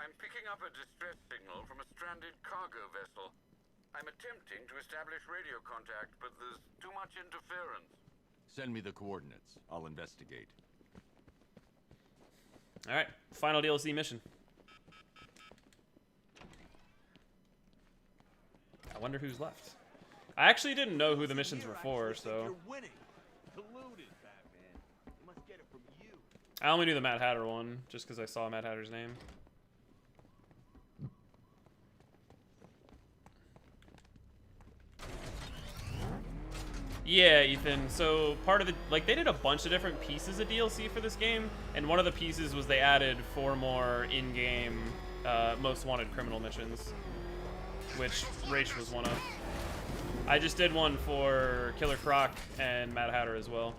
I'm picking up a distress signal from a stranded cargo vessel. I'm attempting to establish radio contact, but there's too much interference. Send me the coordinates. I'll investigate. All right, final DLC mission. I wonder who's left. I actually didn't know who the missions were for, so. I only knew the Mad Hatter one, just because I saw Mad Hatter's name. Yeah, Ethan. So part of the, like, they did a bunch of different pieces of DLC for this game, and one of the pieces was they added 4 more in-game most wanted criminal missions, which Rach was one of. I just did one for Killer Croc and Mad Hatter as well.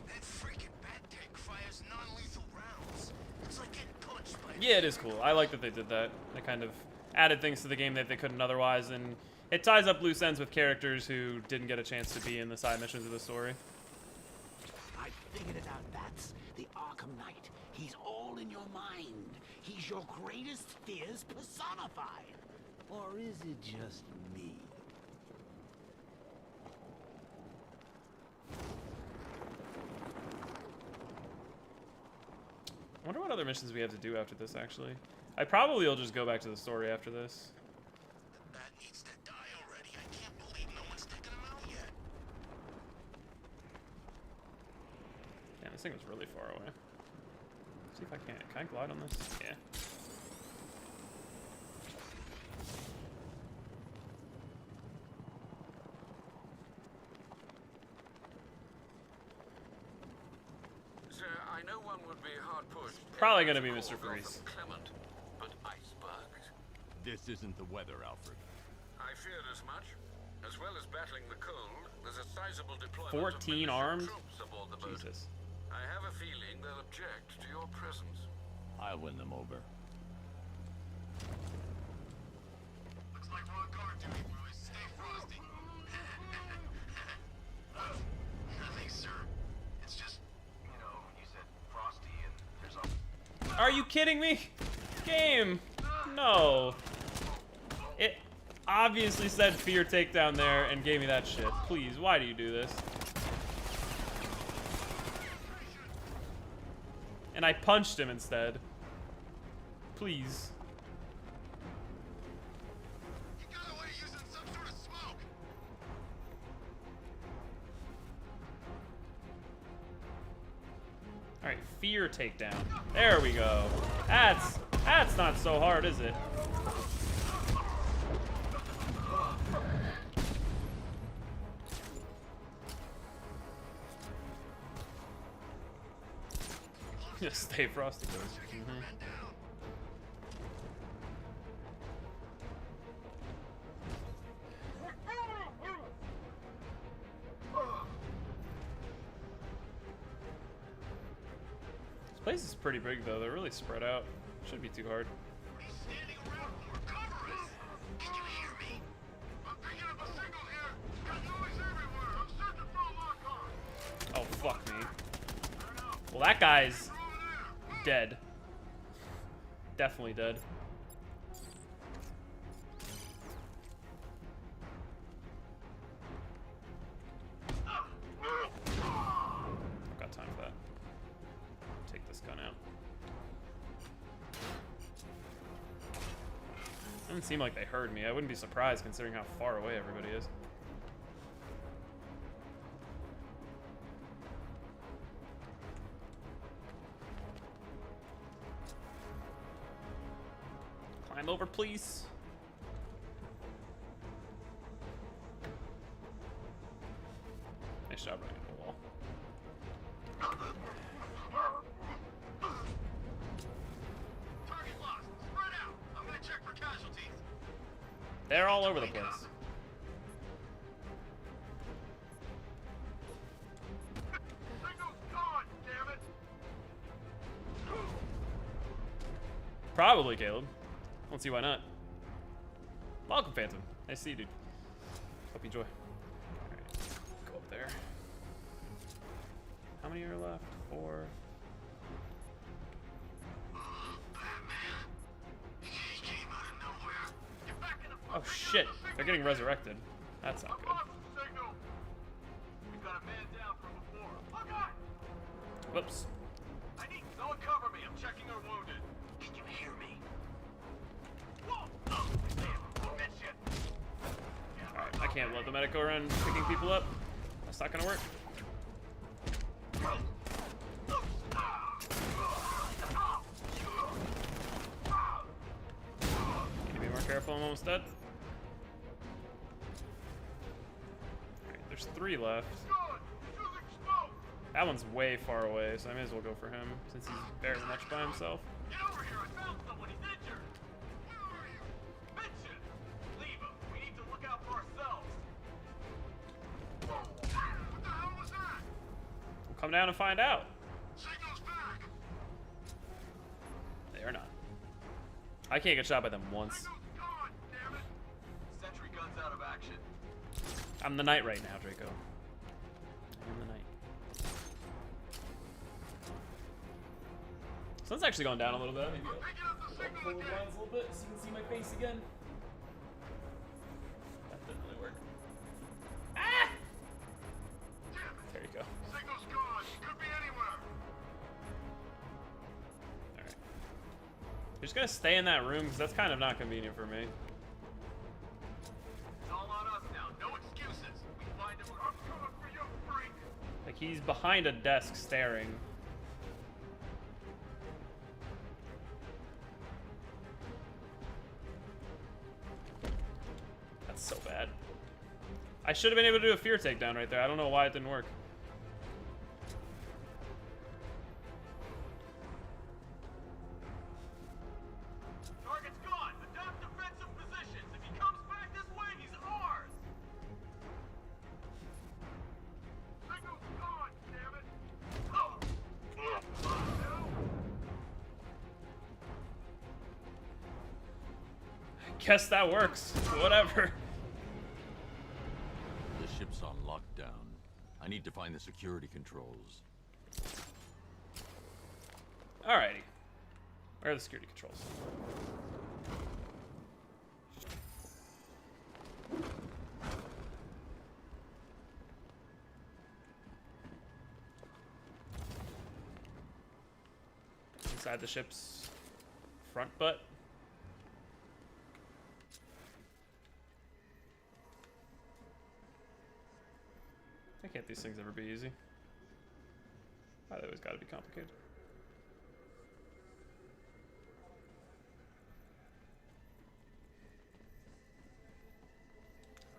That freaking bat tank fires non-lethal rounds. It's like getting punched by. Yeah, it is cool. I like that they did that. They kind of added things to the game that they couldn't otherwise, and it ties up loose ends with characters who didn't get a chance to be in the side missions of the story. I figured it out, Bats. The Arkham Knight. He's all in your mind. He's your greatest fears personified. Or is it just me? I wonder what other missions we have to do after this, actually. I probably will just go back to the story after this. The bat needs to die already. I can't believe no one's taken him out yet. Damn, this thing was really far away. See if I can. Can I glide on this? Yeah. Sir, I know one would be hard pushed. Probably gonna be Mr. Freeze. Clement, but icebergs. This isn't the weather, Alfred. I feared as much. As well as battling the cold, there's a sizable deployment 14 of armed? troops aboard the boat. Jesus. I have a feeling they'll object to your presence. I'll win them over. Looks like we're on guard duty, boys. Stay frosty. Nothing, sir. It's just, you know, you said frosty and there's a... Are you kidding me? Game! No. It obviously said fear takedown there and gave me that shit. Please, why do you do this? And I punched him instead. Please. You got away using some sort of smoke. Alright, fear takedown. There we go. That's not so hard, is it? Just stay frosty, boys. This place is pretty big, though. They're really spread out. Shouldn't be too hard. What are you standing around for? Cover us! Can you hear me? I'm picking up a signal here. Got noise everywhere. I'm searching for a lock-on. Oh, fuck me. Well, that guy's dead. Definitely dead. Got time for that. Take this gun out. Doesn't seem like they heard me. I wouldn't be surprised considering how far away everybody is. Climb over, please. Nice job running into the wall. Target lost. Spread out. I'm gonna check for casualties. They're all over the place. Signal's gone, damn it. Probably, Caleb. Don't see why not. Welcome, Phantom. Nice to see you, dude. Hope you enjoy. Alright, go up there. How many many are left? 4. Oh shit! They're getting resurrected. That's not good. We got a man down from before. Look out! Whoops. I need someone cover me. I'm checking her wounded. Can you hear me? Whoa! Oh, damn! I'll get you. Alright, I can't let the medic go around picking people up. That's not gonna work. Need to be more careful, I'm almost dead. Alright, there's 3 left. That one's way far away, so I may as well go for him, since he's very much by himself. Get over here! I found someone. He's injured. Where are you? Vincent! Leave him. We need to look out for ourselves. Whoa! What the hell was that? We'll come down and find out. Signal's back. They are not. I can't get shot by them once. Signal's gone, damn it. Sentry gun's out of action. I'm the knight right now, Draco. I'm the knight. Sun's actually going down a little bit. Maybe I'll pull the blinds a little bit so you can see my face again. That didn't really work. Ah! There you go. Signal's gone. He could be anywhere. Alright. You're just gonna stay in that room because that's kind of not convenient for me. It's all on us now. No excuses. We find him. I'm coming for you, freak. Like, he's behind a desk staring. That's so bad. I should have been able to do a fear takedown right there. I don't know why it didn't work. Target's gone. Adopt defensive positions. If he comes back this way, he's ours. Signal's gone, damn it. Guess that works. Whatever. The ship's on lockdown. I need to find the security controls. Alrighty. Where are the security controls? Inside the ship's front butt. Why can't these things ever be easy? Why they always gotta be complicated?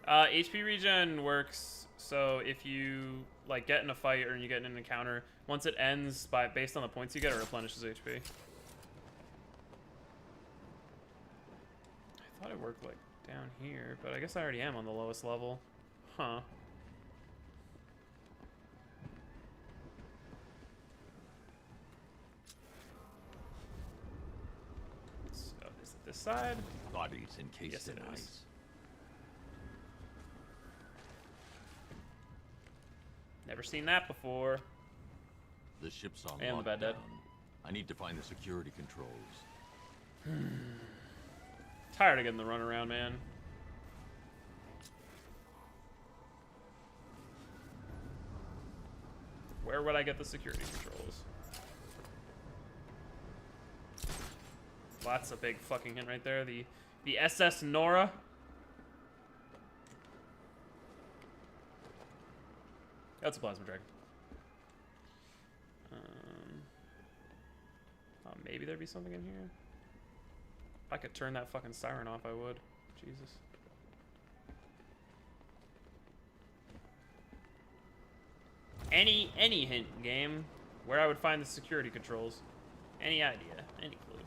HP regen works so if you like get in a fight or you get in an encounter, once it ends based on the points you get, it replenishes HP. I thought it worked like down here, but I guess I already am on the lowest level. Huh. So, is it this side? Bodies encased Yes, in it is. ice. Never seen that before. The ship's on And the bad lockdown. dad. I need to find the security controls. Tired of getting the runaround, man. Where would I get the security controls? Well, that's a big fucking hint right there. The SS Nora. That's a plasma dragon. Oh, maybe there'd be something in here. If I could turn that fucking siren off, I would. Jesus. Any hint, game, where I would find the security controls. Any idea, any clue.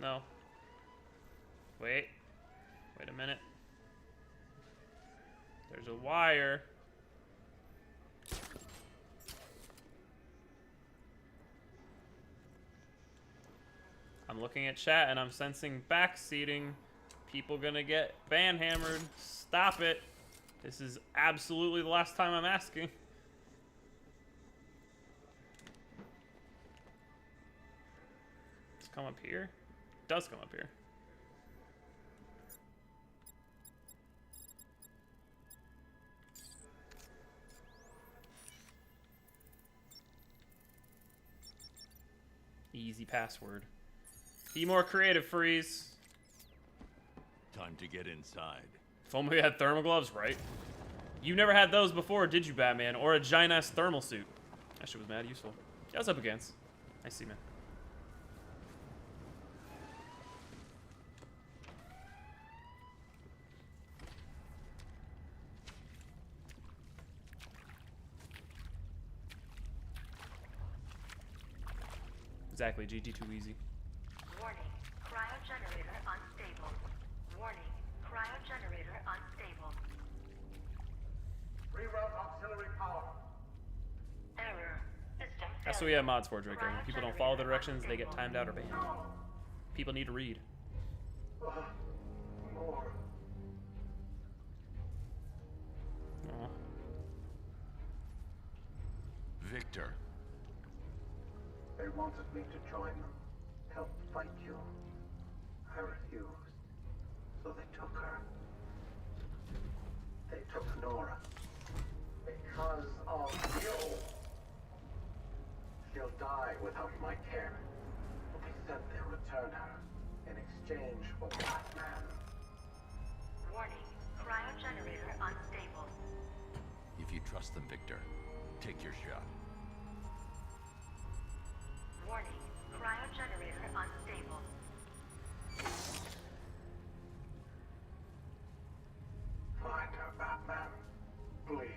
No. Wait a minute. There's a wire. I'm looking at chat and I'm sensing backseating. People gonna get banhammered. Stop it. This is absolutely the last time I'm asking. Does it come up here? It does come up here. Easy password. Be more creative, Freeze. Time to get inside. If only we had thermal gloves, right? You never had those before, did you, Batman? Or a giant-ass thermal suit. That shit was mad useful. Yeah, what's up against? I see, man. Exactly, GG too easy. Warning, cryogenerator unstable. Warning, cryogenerator unstable. Reroute auxiliary power. Error. System That's what we have mods for, Draco. When people don't follow the directions, they get timed out or banned. People need to read. More. Aw. Victor. They wanted me to join them, help fight you. I refused, so they took her. They took Nora. Because of you. She'll die without my care. They said they'll return her in exchange for Batman. Warning, cryogenerator unstable. If you trust them, Victor, take your shot. Warning, cryogenerator unstable. Find her, Batman. Please.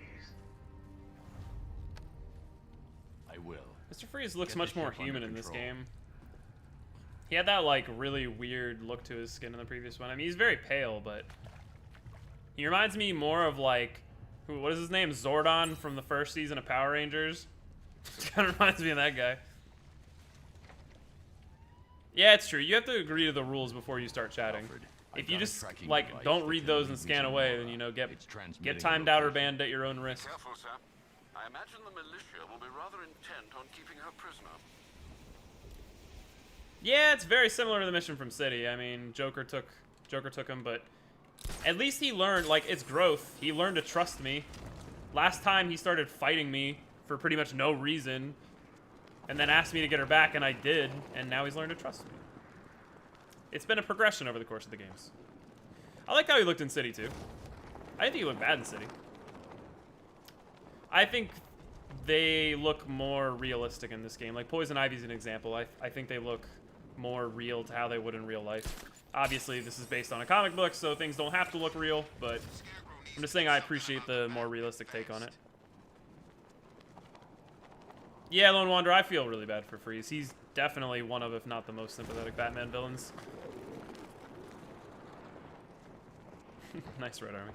I will. Mr. Freeze looks Get much the more ship under human in this control. game. He had that, like, really weird look to his skin in the previous one. I mean, he's very pale, but he reminds me more of, like, what is his name? Zordon from the first season of Power Rangers. Kind of reminds me of that guy. Yeah, it's true. You have to agree to the rules before you start chatting. Alfred, If I've you got a just, tracking like, device don't that read can those lead and me scan to away, Nora. then, you know, get It's transmitting timed out or location. banned at your own risk. Careful, sir. I imagine the militia will be rather intent on keeping her prisoner. Yeah, it's very similar to the mission from City. I mean, Joker took him, but at least he learned, like, it's growth. He learned to trust me. Last time he started fighting me for pretty much no reason, and then asked me to get her back, and I did, and now he's learned to trust me. It's been a progression over the course of the games. I like how he looked in City, too. I didn't think he looked bad in City. I think they look more realistic in this game. Like, Poison Ivy's an example. I think they look more real to how they would in real life. Obviously, this is based on a comic book, so things don't have to look real, but I'm just saying I appreciate the more realistic take on it. Yeah, Lone Wanderer, I feel really bad for Freeze. He's definitely one of, if not the most sympathetic Batman villains. Nice Red Army.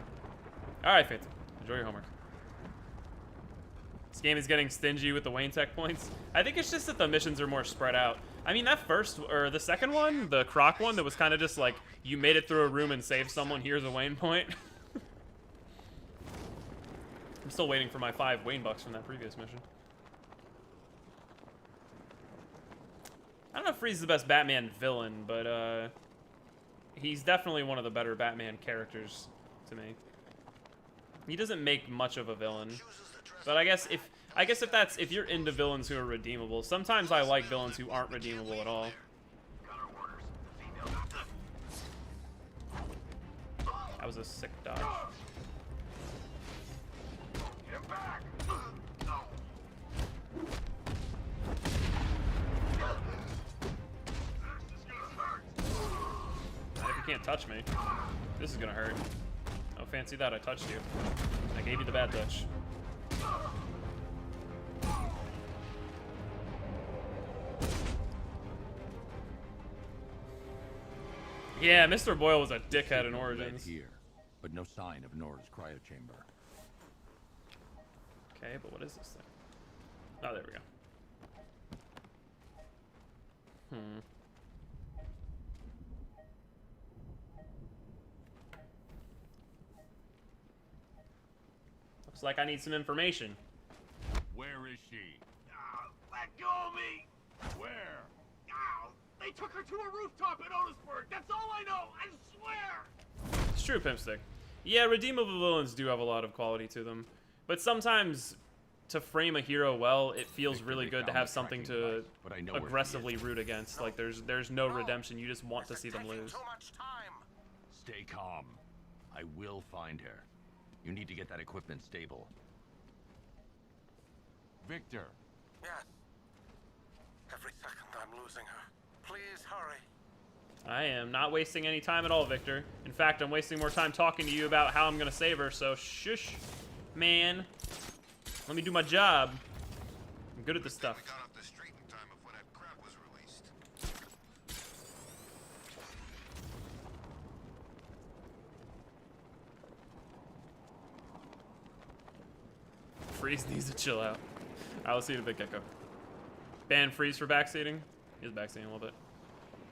Alright, Phantom. Enjoy your homework. This game is getting stingy with the Wayne Tech points. I think it's just that the missions are more spread out. I mean, that first, or the second one, the Croc one, that was kind of just like, you made it through a room and saved someone, here's a Wayne point. I'm still waiting for my 5 Wayne bucks from that previous mission. I don't know if Freeze is the best Batman villain, but he's definitely one of the better Batman characters to me. He doesn't make much of a villain, but I guess if you're into villains who are redeemable, sometimes I like villains who aren't redeemable at all. That was a sick dodge. Get back! Not if you can't touch me. This is gonna hurt. Oh, fancy that, I touched you. I gave you the bad touch. Yeah, Mr. Boyle was a dickhead in Origins. Here, but no sign of Nora's cryo chamber. Okay, but what is this thing? Oh, there we go. Looks like I need some information. Where is she? Let go of me! Where? They took her to a rooftop in Otisburg. That's all I know. I swear. It's true, Pimpstick. Yeah, redeemable villains do have a lot of quality to them, but sometimes to frame a hero well, it feels Victor, really they good to found have the something tracking to device, but I know where he aggressively is. root against. Like there's no redemption. You just want to see them lose. Too much time. Stay calm. I will find her. You need to get that equipment stable. Victor. Yes. Every second I'm losing her. Please hurry. I am not wasting any time at all, Victor. In fact, I'm wasting more time talking to you about how I'm gonna save her, so shush, man. Let me do my job. I'm good at this stuff. We got off the street in time before that crap was released. Freeze needs to chill out. I will see you in a big gecko. Ban Freeze for backseating. He is backseating a little bit.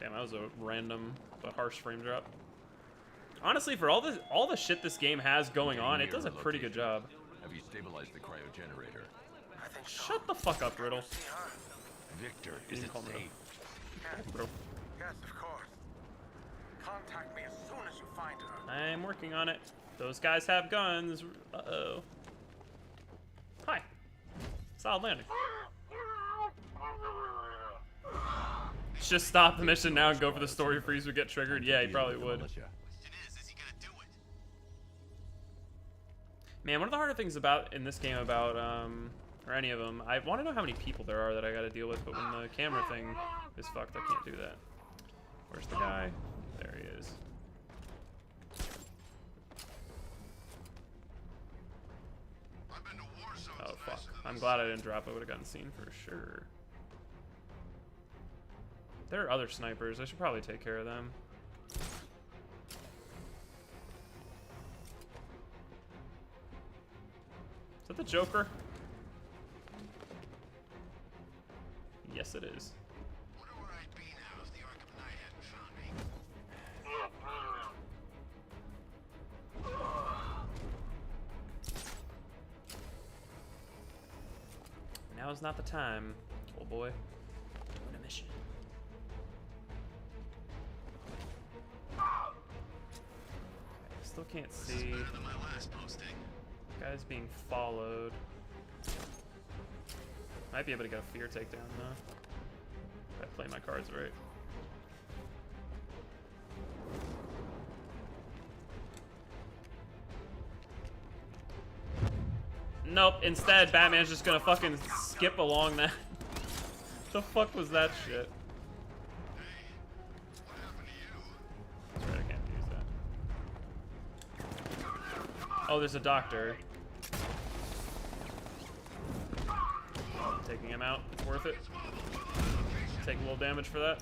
Damn, that was a random but harsh frame drop. Honestly, for all the shit this game has going on, it does a pretty good job. Have you stabilized the cryogenerator? I think so. Shut the fuck up, Riddle. See her? Victor, is didn't it call me safe? Yes. Bro, Yes, of course. Contact me as soon as you find her. I'm working on it. Those guys have guns. Uh-oh. Hi. Solid landing. Just stop the mission now and go for the story freeze would get triggered. Yeah, he probably would. Question is he gonna do it? Man, one of the harder things about in this game about or any of them, I want to know how many people there are that I got to deal with, but when the camera thing is fucked, I can't do that. Where's the guy? There he is. I've been to war zones Oh fuck. faster than I'm this. glad I didn't drop. I would have gotten seen for sure. There are other snipers. I should probably take care of them. Is that the Joker? Yes, it is. Wonder where I'd be now if the Arkham Knight hadn't found me. Now is not the time, old boy. Doing a mission. Still can't see. Better than my last posting. Guy's being followed. Might be able to get a fear takedown though. If I play my cards right. Nope, instead Batman's just gonna fucking skip along that. The fuck was that shit? What happened to you? That's right, I can't use that. Oh, there's a doctor. Taking him out, it's worth it. Take a little damage for that.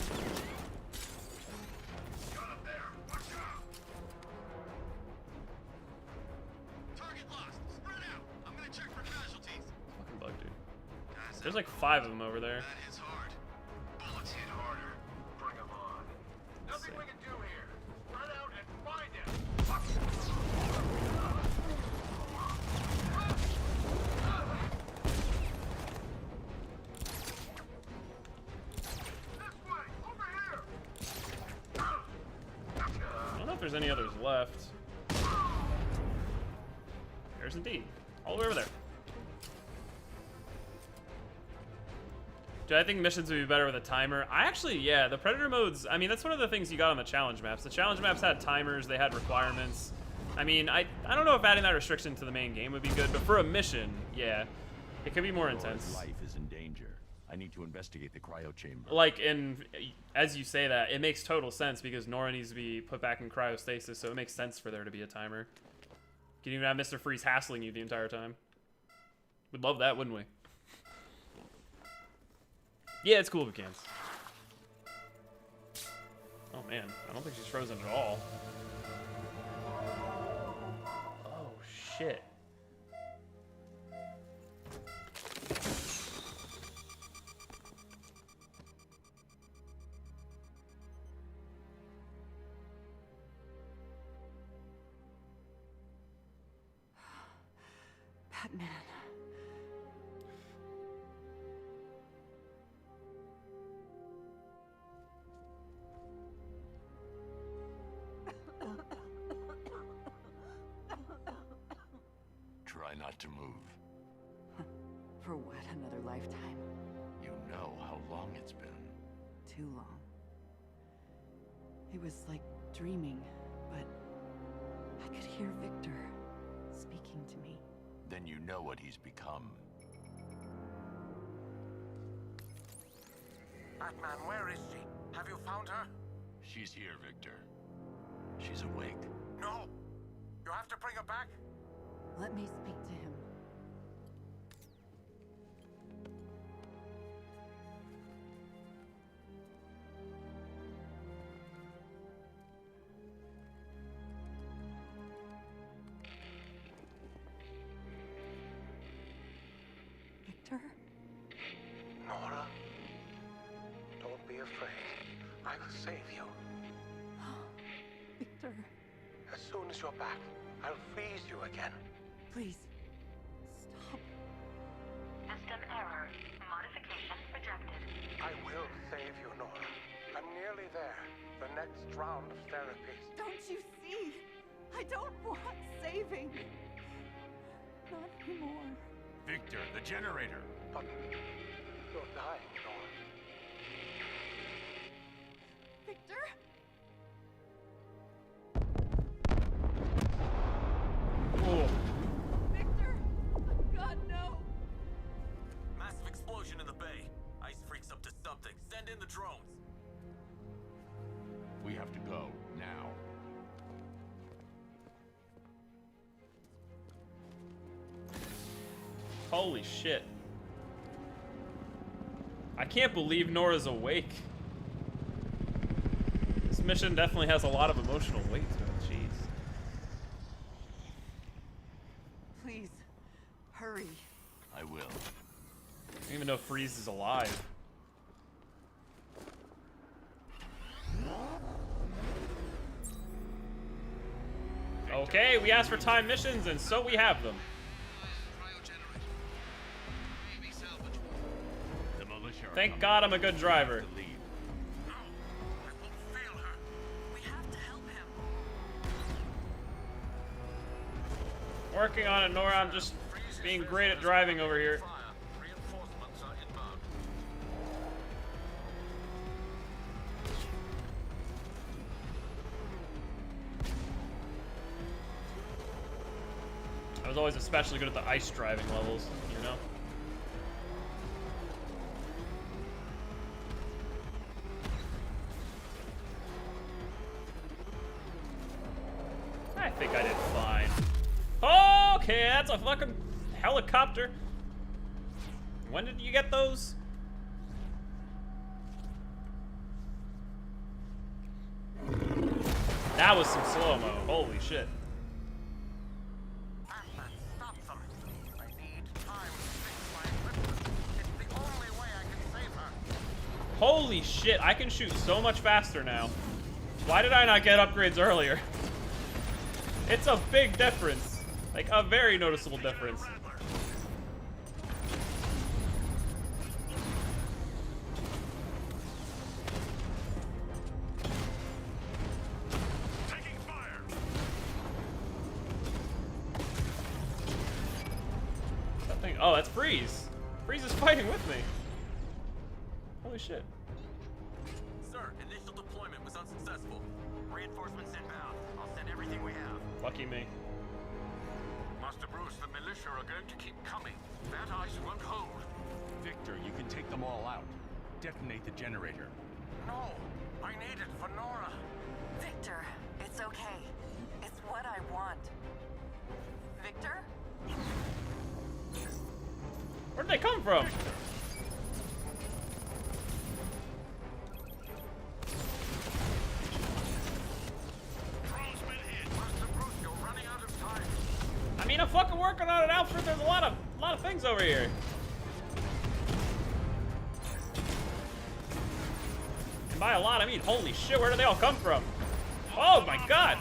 Got up there. Watch out. Target lost. Spread out. I'm gonna check for casualties. Fucking bug, dude. Guys, There's like 5 of them over there. that hits hard. Bullets hit harder. Bring them on. Nothing we can do here. Spread out and find him. This way. Over here. I don't know if there's any others left. There's indeed. All the way over there. Do I think missions would be better with a timer? I actually, yeah, the Predator modes, I mean, that's one of the things you got on the challenge maps. The challenge maps had timers, they had requirements. I mean, I don't know if adding that restriction to the main game would be good, but for a mission, yeah, it could be more Nora's intense. life is in danger. I need to investigate the cryo chamber. Like, as you say that, it makes total sense because Nora needs to be put back in cryostasis, so it makes sense for there to be a timer. You can even have Mr. Freeze hassling you the entire time. We'd love that, wouldn't we? Yeah, it's cool if we can. Oh man, I don't think she's frozen at all. Oh shit. not to move. For what, another lifetime? You know how long it's been. Too long. It was like dreaming, but I could hear Victor speaking to me. Then you know what he's become. Batman, where is she? Have you found her? She's here, Victor. She's awake. No! You have to bring her back? Let me speak to him. Victor? Nora? Don't be afraid. I will save you. Victor, As soon as you're back, I'll freeze you again. please, stop. System error. Modification rejected. I will save you, Nora. I'm nearly there. The next round of therapy. Don't you see? I don't want saving. Not anymore. Victor, the generator! But you're dying, Nora. Victor? Oh. Victor! God, no! Massive explosion in the bay. Ice freaks up to something. Send in the drones. We have to go, now. Holy shit. I can't believe Nora's awake. This mission definitely has a lot of emotional weight to it. Jeez. Please, hurry. I will. I don't even know if Freeze is alive. Okay, we asked for time missions, and so we have them. The militia are Thank coming. God I'm a good driver. To leave. No, I won't fail her. We have to help him. Working on it, Nora. I'm just being great at driving over here. Fire. Reinforcements are inbound. I was always especially good at the ice driving levels, you know? I think I did fine. Okay, that's a fucking helicopter. When did you get those? That was some slow-mo. Holy shit. Batman, stop them. I need time to fix my equipment. It's the only way I can save her. Holy shit, I can shoot so much faster now. Why did I not get upgrades earlier? It's a big difference. Like, a very noticeable difference. Taking fire. That thing, oh, that's Freeze. Freeze is fighting with me. Holy shit. Sir, initial deployment was unsuccessful. Reinforcements inbound. I'll send everything we have. Lucky me. Master Bruce, the militia are going to keep coming. That ice won't hold. Victor, you can take them all out. Detonate the generator. No, I need it for Nora. Victor, it's okay. It's what I want. Victor? Where'd they come from? Drone's been hit. Master Bruce, you're running out of time. I mean, I'm fucking working on it, Alfred. There's a lot of things over here. And by a lot, I mean, holy shit, where do they all come from? Oh my god!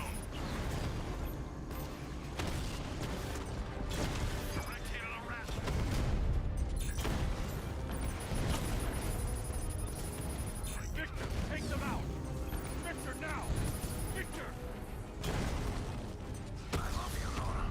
Victor, take them out! Victor, now! Victor! I love you, Nora.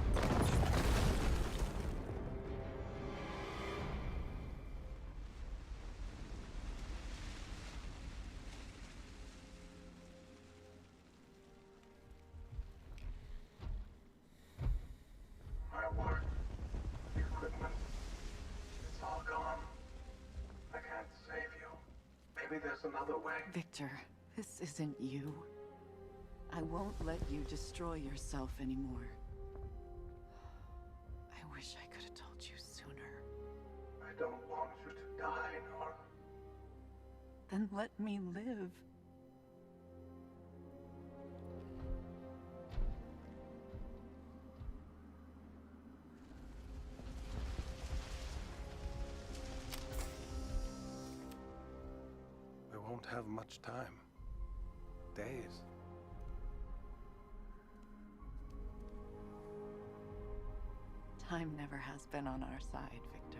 there's another way. Victor, this isn't you. I won't let you destroy yourself anymore. I wish I could have told you sooner. I don't want you to die, Nora. Then let me live. We won't have much time. Days. Time never has been on our side, Victor.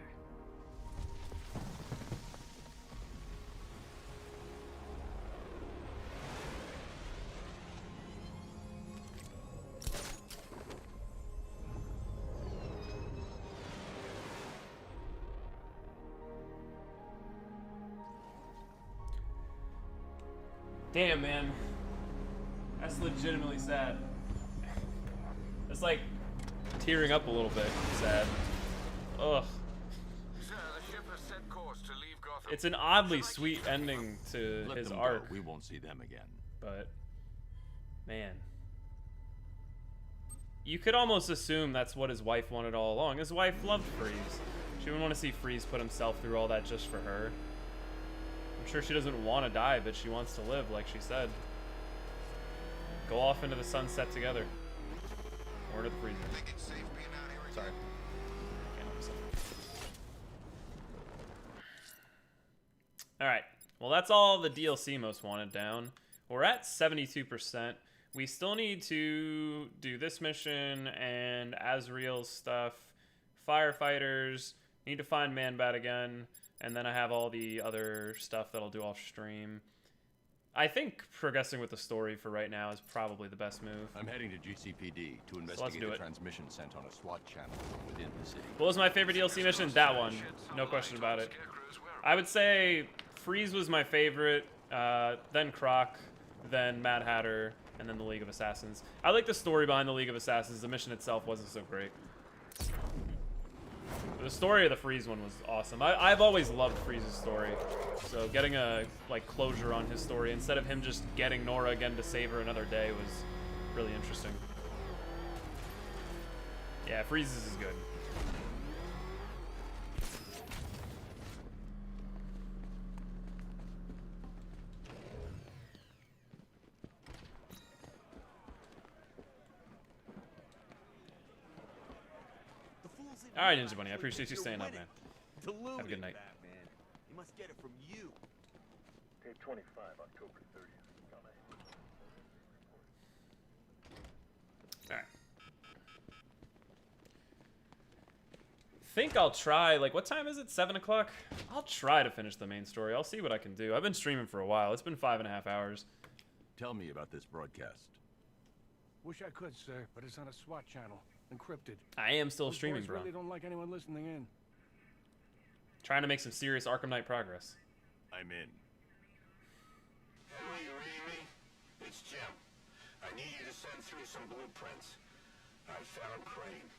Damn, man. That's legitimately sad. It's like tearing up a little bit. Sad. Ugh. Sir, the ship has set course to leave Gotham. It's an oddly sweet ending to Let his them arc. go. We won't see them again. But, man. You could almost assume that's what his wife wanted all along. His wife loved Freeze. She wouldn't want to see Freeze put himself through all that just for her. I'm sure she doesn't want to die, but she wants to live, like she said. Go off into the sunset together. Or to the freezer. Sorry. Can't help myself. Alright. Well, that's all the DLC most wanted down. We're at 72%. We still need to do this mission and Azrael's stuff. Firefighters. Need to find Man-Bat again. And then I have all the other stuff that I'll do off stream. I think progressing with the story for right now is probably the best move. I'm heading to GCPD to investigate the transmission sent on a SWAT channel from within the city. What was my favorite DLC mission? That one. No question about it. I would say Freeze was my favorite, then Croc, then Mad Hatter, and then the League of Assassins. I like the story behind the League of Assassins. The mission itself wasn't so great. The story of the Freeze one was awesome. I've always loved Freeze's story. So getting a closure on his story instead of him just getting Nora again to save her another day was really interesting. Yeah, Freeze's is good. All right, Ninja Bunny, I appreciate you staying up, man. Have a good night. Batman. He must get it from you. Tape 25, October 30th. All right. Think I'll try, what time is it? 7 o'clock? I'll try to finish the main story. I'll see what I can do. I've been streaming for a while. It's been 5.5 hours. Tell me about this broadcast. Wish I could, sir, but it's on a SWAT channel. Encrypted. I am still Those streaming, boys bro. really don't like anyone listening in. Trying to make some serious Arkham Knight progress. I'm in. It's Jim. I need you to send through some blueprints. I found Crane,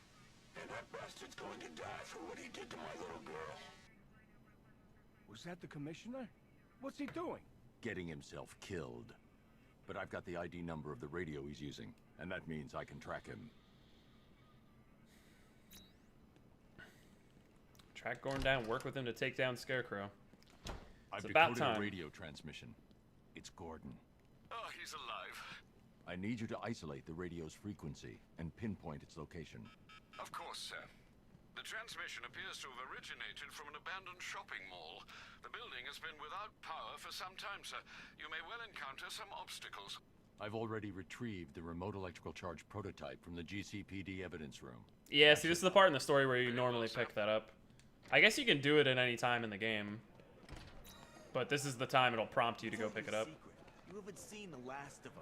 and that bastard's going to die for what he did to my little girl. Was that the commissioner? What's he doing? Getting himself killed. But I've got the ID number of the radio he's using, and that means I can track him. Track Gordon down, work with him to take down Scarecrow. I've about decoded time. a radio transmission. It's Gordon. Oh, he's alive. I need you to isolate the radio's frequency and pinpoint its location. Of course, sir. The transmission appears to have originated from an abandoned shopping mall. The building has been without power for some time, sir. You may well encounter some obstacles. I've already retrieved the remote electrical charge prototype from the GCPD evidence room. Yeah, see, this is the part in the story where you normally pick that up. I guess you can do it at any time in the game. But this is the time it'll prompt you to go pick it up. You haven't seen the last of him.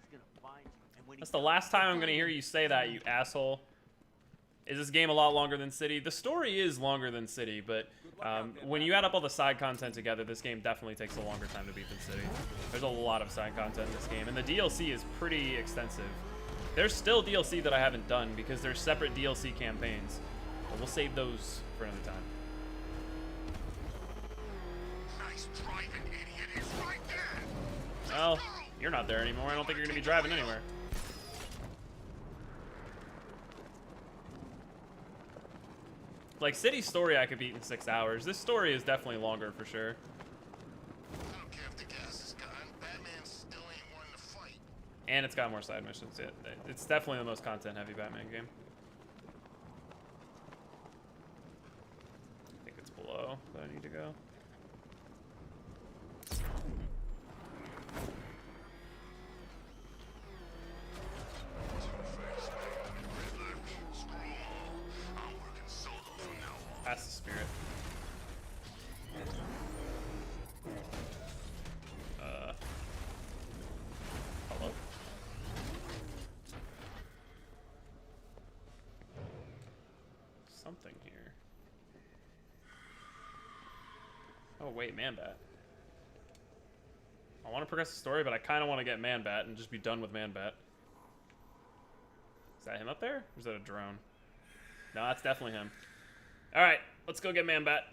He's gonna find you. And when That's the last time I'm going to hear you say that, you asshole. Is this game a lot longer than City? The story is longer than City, but when you add up all the side content together, this game definitely takes a longer time to beat than City. There's a lot of side content in this game, and the DLC is pretty extensive. There's still DLC that I haven't done because there's separate DLC campaigns. But we'll save those for another time. Nice driving, idiot. His Well, you're not there anymore. I don't think you're gonna be driving anywhere. Like, City story I could beat in 6 hours. This story is definitely longer for sure. I don't care if the gas is gone. Batman still ain't one to fight. And it's got more side missions. It's definitely the most content-heavy Batman game. I think it's below that I need to go. That's the spirit. Hello? Something here. Oh wait, Man-Bat. I want to progress the story, but I kind of want to get Man-Bat and just be done with Man-Bat. Is that him up there? Or is that a drone? No, that's definitely him. Alright, let's go get Man-Bat.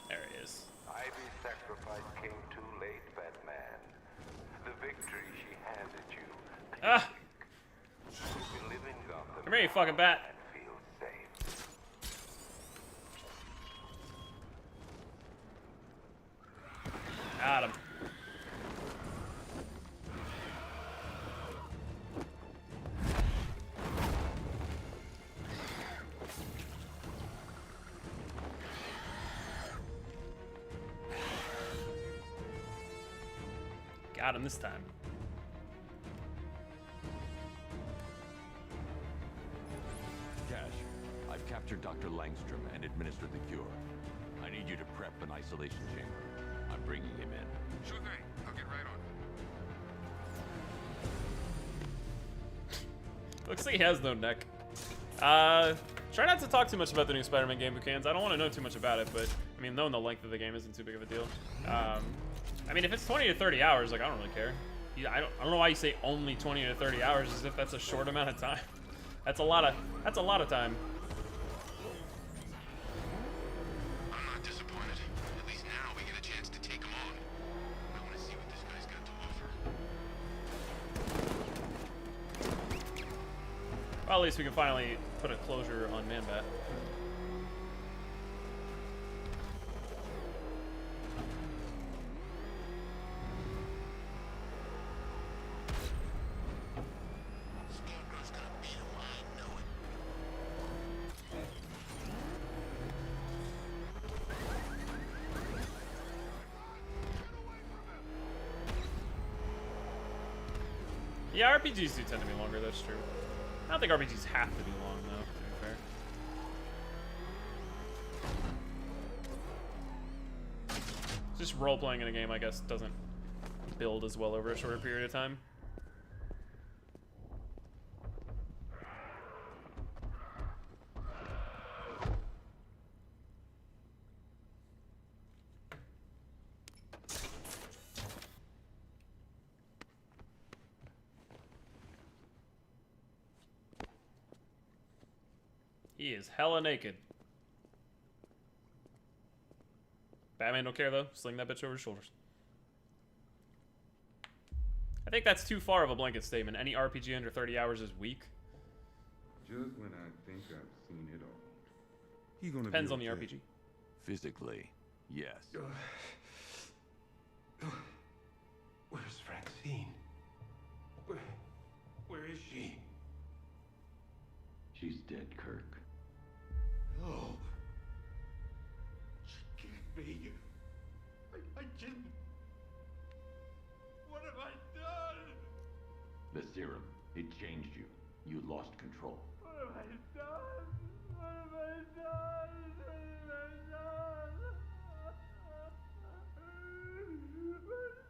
There he is. Ivy's sacrifice came too late, Batman. The victory she handed you. Ah! We live in Gotham. Come here, you fucking bat. Got him. Got him this time. Cash, I've captured Dr. Langstrom and administered the cure. I need you to prep an isolation chamber. I'm bringing him in. Sure thing. I'll get right on. Looks like he has no neck. Try not to talk too much about the new Spider-Man game, Bucans. I don't want to know too much about it, but I mean, knowing the length of the game isn't too big of a deal. I mean, if it's 20 to 30 hours, like, I don't really care. I don't know why you say only 20 to 30 hours as if that's a short amount of time. That's a lot of time. I'm not disappointed. At least now we get a chance to take him on. I want to see what this guy's got to offer. Well, at least we can finally put a closure on Man-Bat. Scarecrow's gonna beat him, I know it. Yeah, RPGs do tend to be longer, that's true. I don't think RPGs have to be long, though, to be fair. Just role-playing in a game, I guess, doesn't build as well over a shorter period of time. He is hella naked. Batman don't care, though. Sling that bitch over his shoulders. I think that's too far of a blanket statement. Any RPG under 30 hours is weak. Just when I think I've seen it all. He gonna Depends be on the okay. RPG. Physically, yes. Where's Francine? Where is she? She's dead, Kirk. No. She can't be. I didn't. What have I done? The serum, it changed you. You lost control. What have I done? What have I done? What have I done?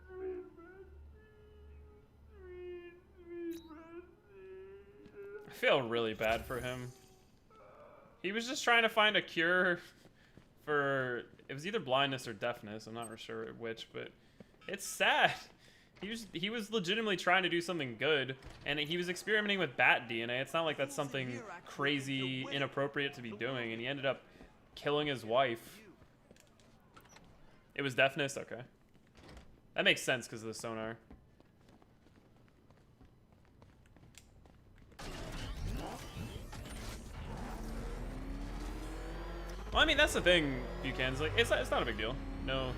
Sweet I feel really bad for him. He was just trying to find a cure for... It was either blindness or deafness. I'm not sure which, but It's sad. He was legitimately trying to do something good, and he was experimenting with bat DNA. It's not like that's something crazy inappropriate to be doing, and he ended up killing his wife. It was deafness? Okay. That makes sense because of the sonar. Well, I mean, that's the thing, Buchan's like, it's not a big deal. No,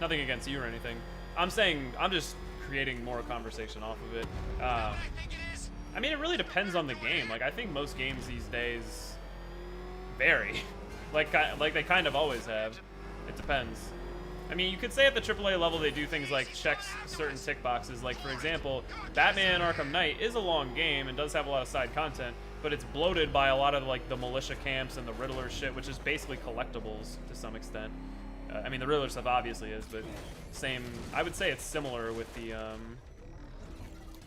nothing against you or anything. I'm just creating more conversation off of it. I mean, it really depends on the game. Like, I think most games these days vary. like they kind of always have. It depends. I mean, you could say at the AAA level they do things like check certain tick boxes. Like, for example, Batman Arkham Knight is a long game and does have a lot of side content, but it's bloated by a lot of, like, the militia camps and the Riddler shit, which is basically collectibles to some extent. I mean, the Riddler stuff obviously is, but same. I would say it's similar with the,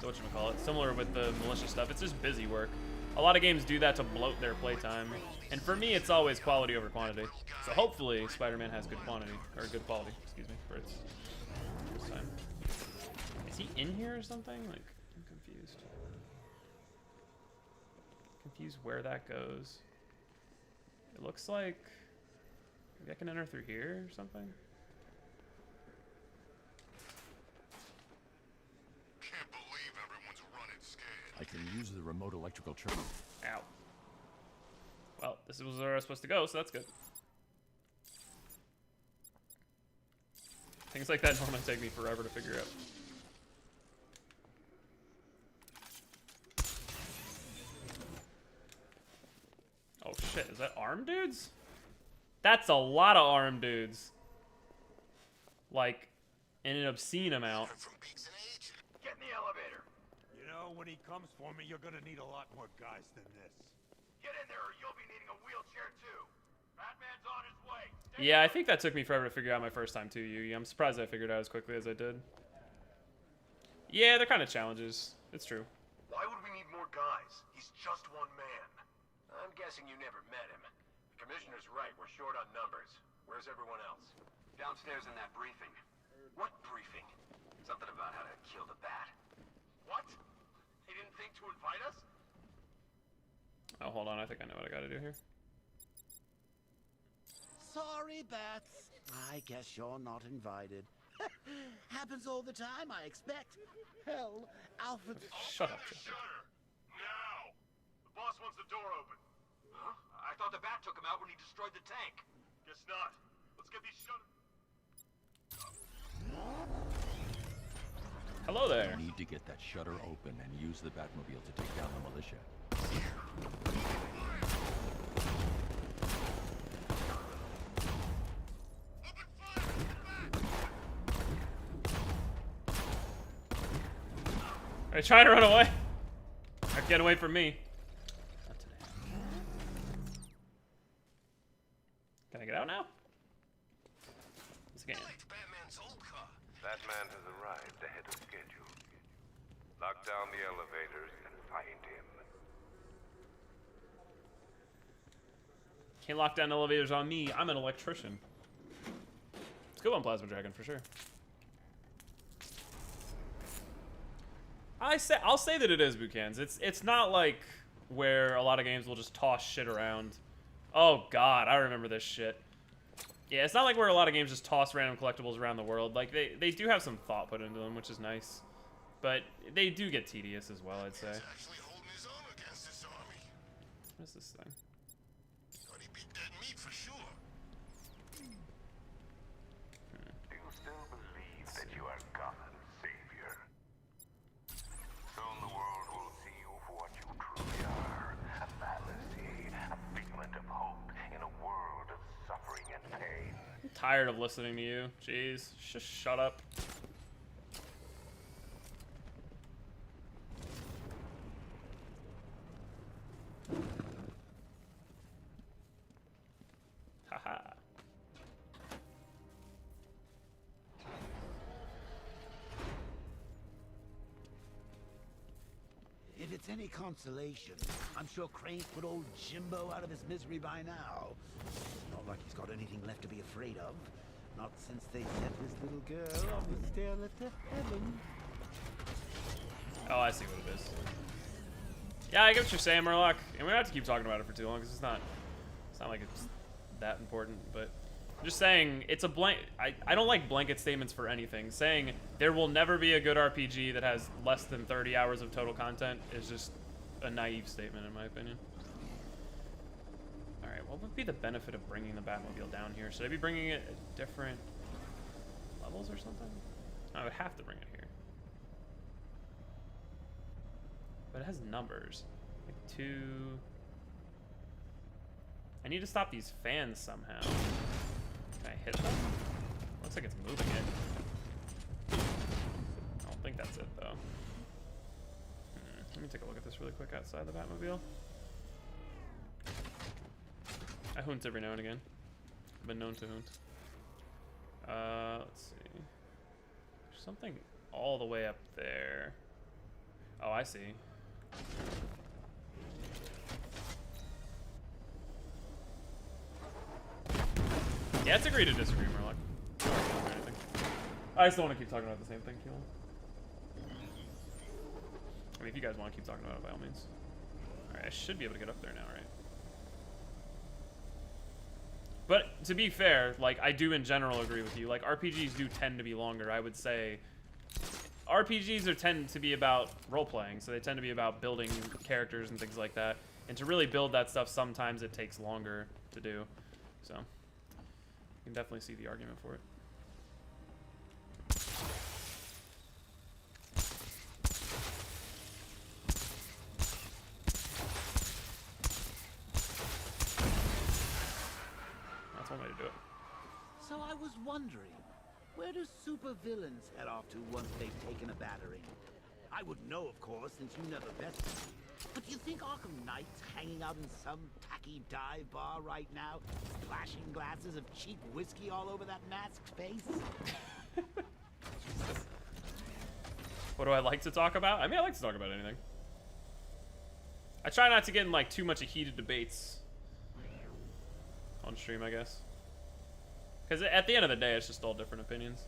whatchamacallit, similar with the militia stuff. It's just busy work. A lot of games do that to bloat their playtime, and for me, it's always quality over quantity. So hopefully, Spider-Man has good quantity, or good quality, excuse me, for its first time. Is he in here or something? Like, I'm confused. Confused where that goes. It looks like maybe I can enter through here or something. Can't believe everyone's running scared. I can use the remote electrical terminal. Ow. Well, this is where I was supposed to go, so that's good. Things like that normally take me forever to figure out. Oh shit, is that armed dudes? That's a lot of armed dudes. Like, in an obscene amount. Get in the elevator. You know, when he comes for me, you're gonna need a lot more guys than this. Get in there or you'll be needing a wheelchair too. Batman's on his way. Yeah, I think that took me forever to figure out my first time too, Yugi. I'm surprised I figured it out as quickly as I did. Yeah, they're kind of challenges. It's true. Why would we need more guys? He's just one man. I'm guessing you never met him. The commissioner's right, we're short on numbers. Where's everyone else? Downstairs in that briefing. What briefing? Something about how to kill the bat. What? He didn't think to invite us? Oh, hold on. I think I know what I gotta do here. Sorry, Bats. I guess you're not invited. Happens all the time, I expect. Hell, Alfred... Shut up, Joe. Shutter! Now! The boss wants the door open. Huh? I thought the bat took him out when he destroyed the tank. Guess not. Let's get these shutters... Hello there. I need to get that shutter open and use the Batmobile to take down the militia. Are you trying to run away? Or get away from me? Not today. Can I get out now? This game. Batman has arrived ahead of schedule. Lock down the elevators and find him. Can't lock down elevators on me. I'm an electrician. It's good on Plasma Dragon for sure. I'll say that it is Buchan's. It's not like where a lot of games will just toss shit around. Oh god, I remember this shit. Yeah, it's not like where a lot of games just toss random collectibles around the world. Like they do have some thought put into them, which is nice. But they do get tedious as well, I'd say. What is this thing? Do you still believe that you are Gotham's savior? Soon the world will see you for what you truly are. A fallacy, a figment of hope in a world of suffering and pain. I'm tired of listening to you. Jeez, just shut up. Haha. If it's any consolation, I'm sure Crane's put old Jimbo out of his misery by now. Not like he's got anything left to be afraid of. Not since they set his little girl on the stair to heaven. Oh, I see what it is. Yeah, I get what you're saying, Murloc. And we don't have to keep talking about it for too long because it's not like it's that important. But I'm just saying, it's a blank. I don't like blanket statements for anything. Saying there will never be a good RPG that has less than 30 hours of total content is just a naive statement, in my opinion. All right, what would be the benefit of bringing the Batmobile down here? Should I be bringing it at different levels or something? I would have to bring it here. But it has numbers. Like 2. I need to stop these fans somehow. Can I hit them? Looks like it's moving it. I don't think that's it though. Let me take a look at this really quick outside the Batmobile. I hunt every now and again. I've been known to hunt. Let's see. There's something all the way up there. Oh, I see. Yeah, it's agree to disagree, Murloc. I just don't want to keep talking about the same thing, Keelan. I mean, if you guys want to keep talking about it, by all means. Alright, I should be able to get up there now, right? But, to be fair, like, I do in general agree with you. Like, RPGs do tend to be longer. I would say RPGs tend to be about role-playing, so they tend to be about building characters and things like that. And to really build that stuff, sometimes it takes longer to do. So, you can definitely see the argument for it. That's one way to do it. So I was wondering, where do supervillains head off to once they've taken a battering? I wouldn't know, of course, since you never bested me. But do you think Arkham Knight's hanging out in some tacky dive bar right now, splashing glasses of cheap whiskey all over that masked face? What do I like to talk about? I mean, I like to talk about anything. I try not to get in like too much of heated debates on stream, I guess. Because at the end of the day, it's just all different opinions.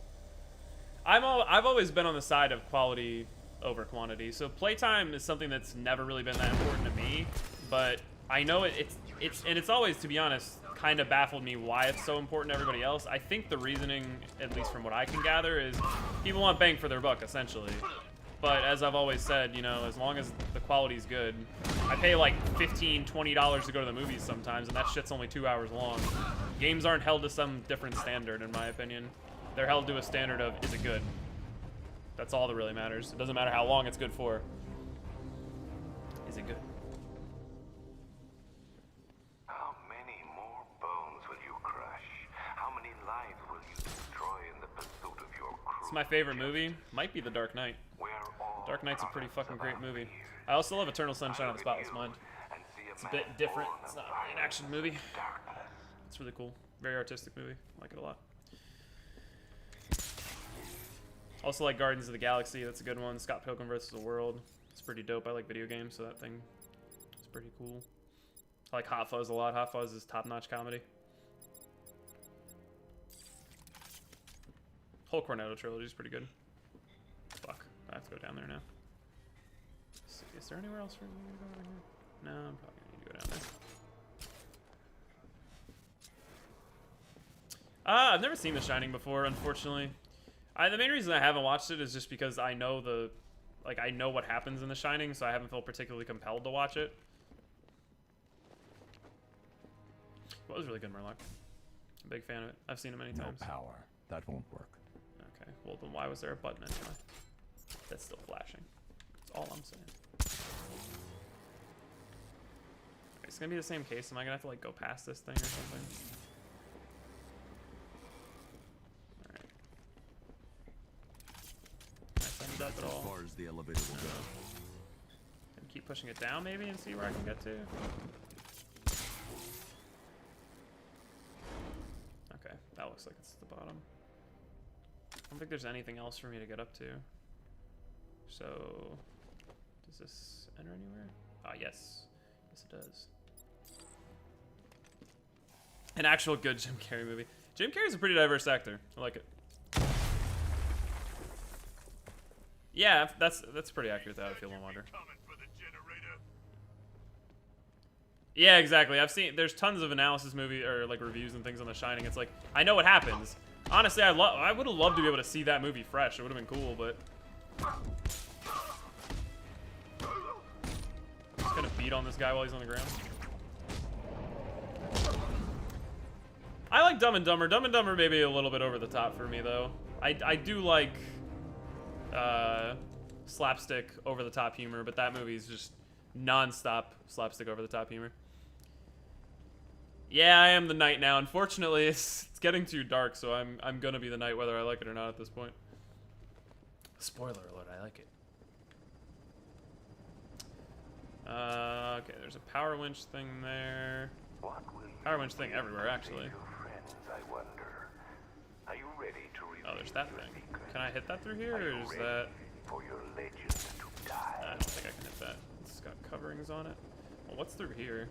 I've always been on the side of quality over quantity. So playtime is something that's never really been that important to me, but I know it's always, to be honest, kind of baffled me why it's so important to everybody else. I think the reasoning, at least from what I can gather, is people want bang for their buck, essentially. But as I've always said, you know, as long as the quality's good, I pay like $15, $20 to go to the movies sometimes, and that shit's only 2 hours long. Games aren't held to some different standard, in my opinion. They're held to a standard of, is it good? That's all that really matters. It doesn't matter how long it's good for. Is it good? How many more bones will you crush? How many lives will you destroy in the pursuit of your crew? It's my favorite movie. Might be The Dark Knight. Dark Knight's a pretty fucking great movie. I also love Eternal Sunshine of the Spotless Mind. It's a bit different. It's not really an action movie. It's really cool. Very artistic movie. I like it a lot. Also like Guardians of the Galaxy. That's a good one. Scott Pilgrim vs. the World. It's pretty dope. I like video games, so that thing is pretty cool. I like Hot Fuzz a lot. Hot Fuzz is top-notch comedy. Whole Cornetto trilogy is pretty good. Fuck. I have to go down there now. Let's see, is there anywhere else for me to go over here? No, I'm probably gonna need to go down there. I've never seen The Shining before, unfortunately. The main reason I haven't watched it is just because I know I know what happens in The Shining, so I haven't felt particularly compelled to watch it. It was really good, Murloc. I'm a big fan of it. I've seen it many times. No power. That won't work. Okay, well then why was there a button anyway? That's still flashing. That's all I'm saying. Okay, it's gonna be the same case. Am I gonna have to like go past this thing or something? Alright. Can I send that at all? As far as the elevator will go. And keep pushing it down maybe and see where I can get to. Okay, that looks like it's the bottom. I don't think there's anything else for me to get up to. So, does this enter anywhere? Ah, yes. Yes, it does. An actual good Jim Carrey movie. Jim Carrey's a pretty diverse actor. I like it. Yeah, that's pretty accurate. That Outfield and Wonder. Yeah, exactly. I've seen there's tons of analysis movie or like reviews and things on The Shining. It's like I know what happens. Honestly, I would have loved to be able to see that movie fresh. It would have been cool, but just gonna beat on this guy while he's on the ground. I like Dumb and Dumber. Dumb and Dumber may be a little bit over the top for me though. I do like slapstick over the top humor, but that movie is just non-stop slapstick over the top humor. Yeah, I am the Knight now. Unfortunately, it's getting too dark, so I'm gonna be the Knight whether I like it or not at this point. Spoiler alert, I like it. Okay, there's a power winch thing there. Power winch thing everywhere, actually. Oh, there's that thing. Can I hit that through here, or is that... I don't think I can hit that. It's got coverings on it. Well, what's through here?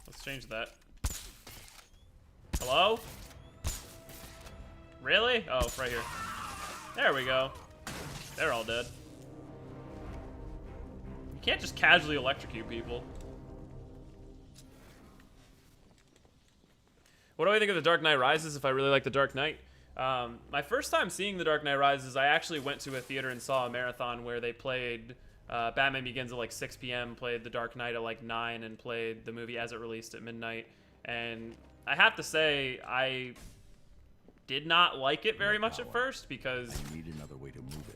Let's change that. Hello? Really? Oh, right here. There we go. They're all dead. You can't just casually electrocute people. What do I think of The Dark Knight Rises if I really like The Dark Knight? My first time seeing The Dark Knight Rises, I actually went to a theater and saw a marathon where they played Batman Begins at like 6 p.m., played The Dark Knight at like 9, and played the movie as it released at midnight. And I have to say, I did not like it very much at first because I need another way to move it.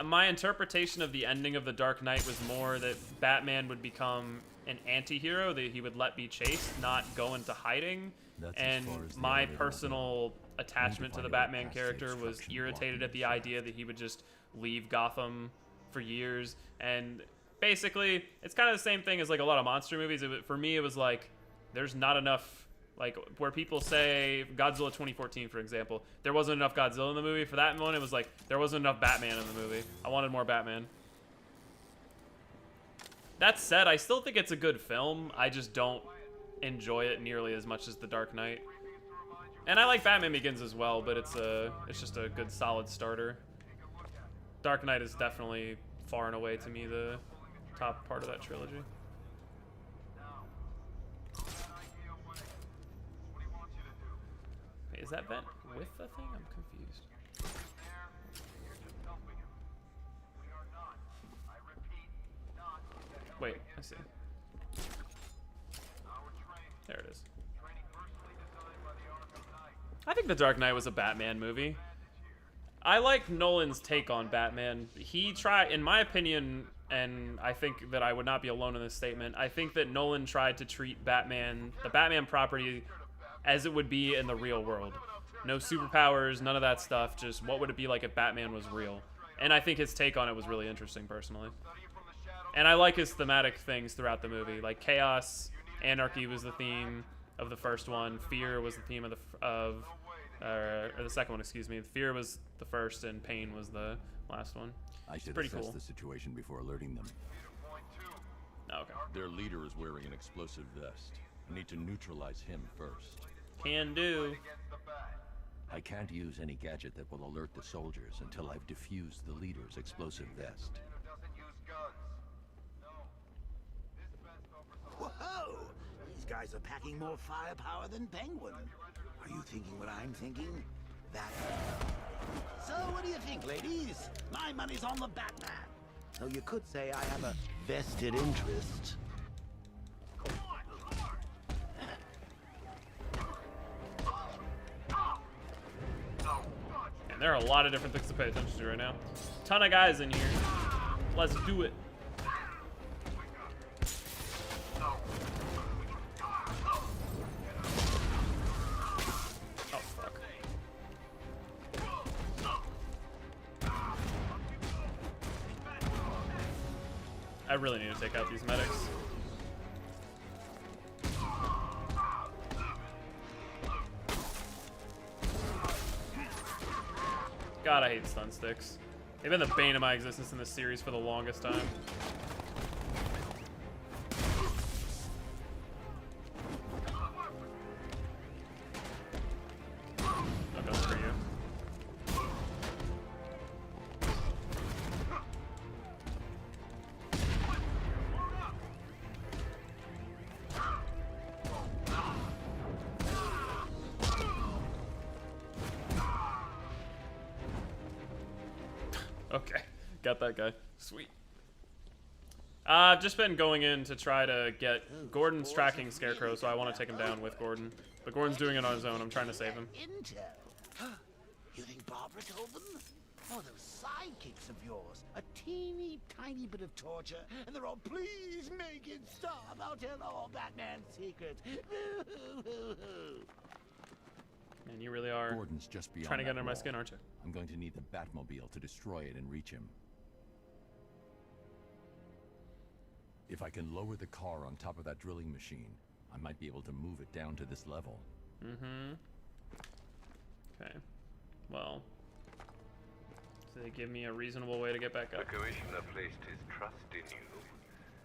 My interpretation of the ending of The Dark Knight was more that Batman would become an anti-hero, that he would let be chased, not go into hiding. And my personal attachment to the Batman character was irritated at the idea that he would just leave Gotham for years. And basically, it's kind of the same thing as like a lot of monster movies. For me, it was like, there's not enough, like where people say Godzilla 2014, for example, there wasn't enough Godzilla in the movie. For that moment, it was like, there wasn't enough Batman in the movie. I wanted more Batman. That said, I still think it's a good film. I just don't enjoy it nearly as much as The Dark Knight. And I like Batman Begins as well, but it's just a good solid starter. Dark Knight is definitely far and away to me the top part of that trilogy. Wait, is that vent with the thing? I'm confused. Wait, I see. There it is. I think The Dark Knight was a Batman movie. I like Nolan's take on Batman. He tried, in my opinion, and I think that I would not be alone in this statement, I think that Nolan tried to treat Batman, the Batman property, as it would be in the real world. No superpowers, none of that stuff, just what would it be like if Batman was real. And I think his take on it was really interesting, personally. And I like his thematic things throughout the movie. Like chaos, anarchy was the theme of the first one. Fear was the theme of the second one, excuse me. Fear was the first, and pain was the last one. I should pretty assess cool. the situation before alerting them. Oh, okay. Their leader is wearing an explosive vest. I need to neutralize him first. Can do. I can't use any gadget that will alert the soldiers until I've defused the leader's explosive vest. Whoa! These guys are packing more firepower than Penguin. Are you thinking what I'm thinking? That. So what do you think, ladies? My money's on the Batman. Though you could say I have a vested interest. And there are a lot of different things to pay attention to right now. Ton of guys in here. Let's do it. I really need to take out these medics. God, I hate stun sticks. They've been the bane of my existence in this series for the longest time. That goes for you. Okay, got that guy. Sweet. I've just been going in to try to get... Gordon's tracking Scarecrow, so I want to take him down with Gordon. But Gordon's doing it on his own. I'm trying to save him. Intel. You think Barbara told them? Oh, those sidekicks of yours. A teeny tiny bit of torture, and they're all, please make it stop. I'll tell all Batman's secrets. Man, you really are Gordon's just beyond trying to get that under my wall. skin, aren't you? I'm going to need the Batmobile to destroy it and reach him. If I can lower the car on top of that drilling machine, I might be able to move it down to this level. Mm-hmm. Okay. Well, so they give me a reasonable way to get back up. The Commissioner placed his trust in you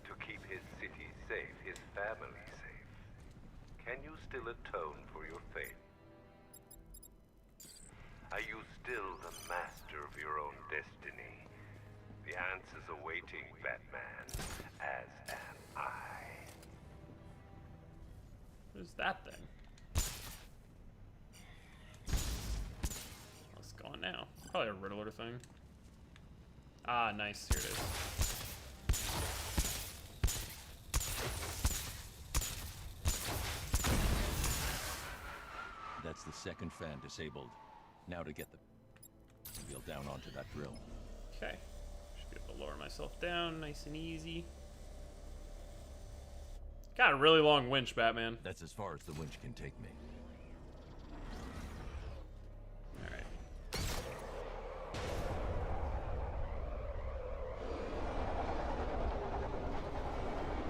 to keep his city safe, his family safe. Can you still atone for your faith? Are you still the master of your own destiny? The answer's awaiting, Batman, as am I. What is that thing? What's going now? Probably a Riddler thing. Ah, nice. Here it is. That's the second fan disabled. Now to get the wheel down onto that drill. Okay. Should be able to lower myself down nice and easy. Got a really long winch, Batman. That's as far as the winch can take me. Alright.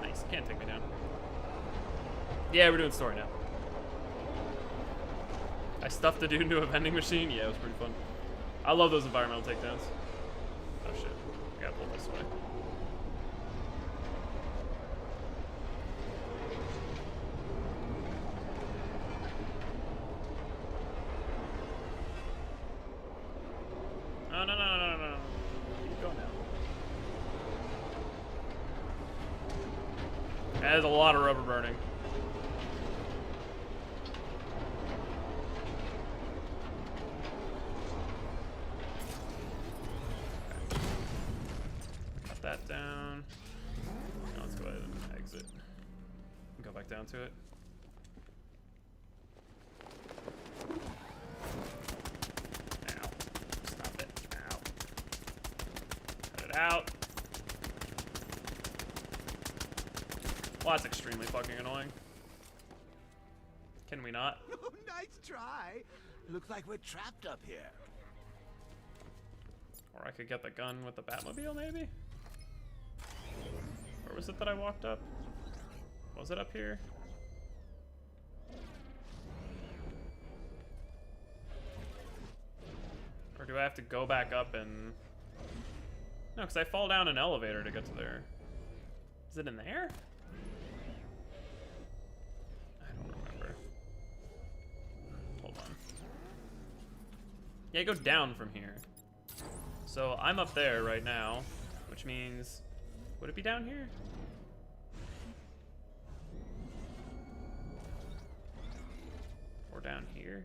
Nice. Can't take me down. Yeah, we're doing story now. I stuffed a dude into a vending machine. Yeah, it was pretty fun. I love those environmental takedowns. Oh shit. I gotta pull this way. No, no, no, no, no, no. Keep going now. That is a lot of rubber burning. That down. Now let's go ahead and exit. Go back down to it. Ow. Stop it. Ow. Cut it out. Well, that's extremely fucking annoying. Can we not? Oh, nice try. Looks like we're trapped up here. Or I could get the gun with the Batmobile, maybe? Where was it that I walked up? Was it up here? Or do I have to go back up and... No, because I fall down an elevator to get to there. Is it in there? I don't remember. Hold on. Yeah, go down from here. So I'm up there right now, which means... Would it be down here? Or down here?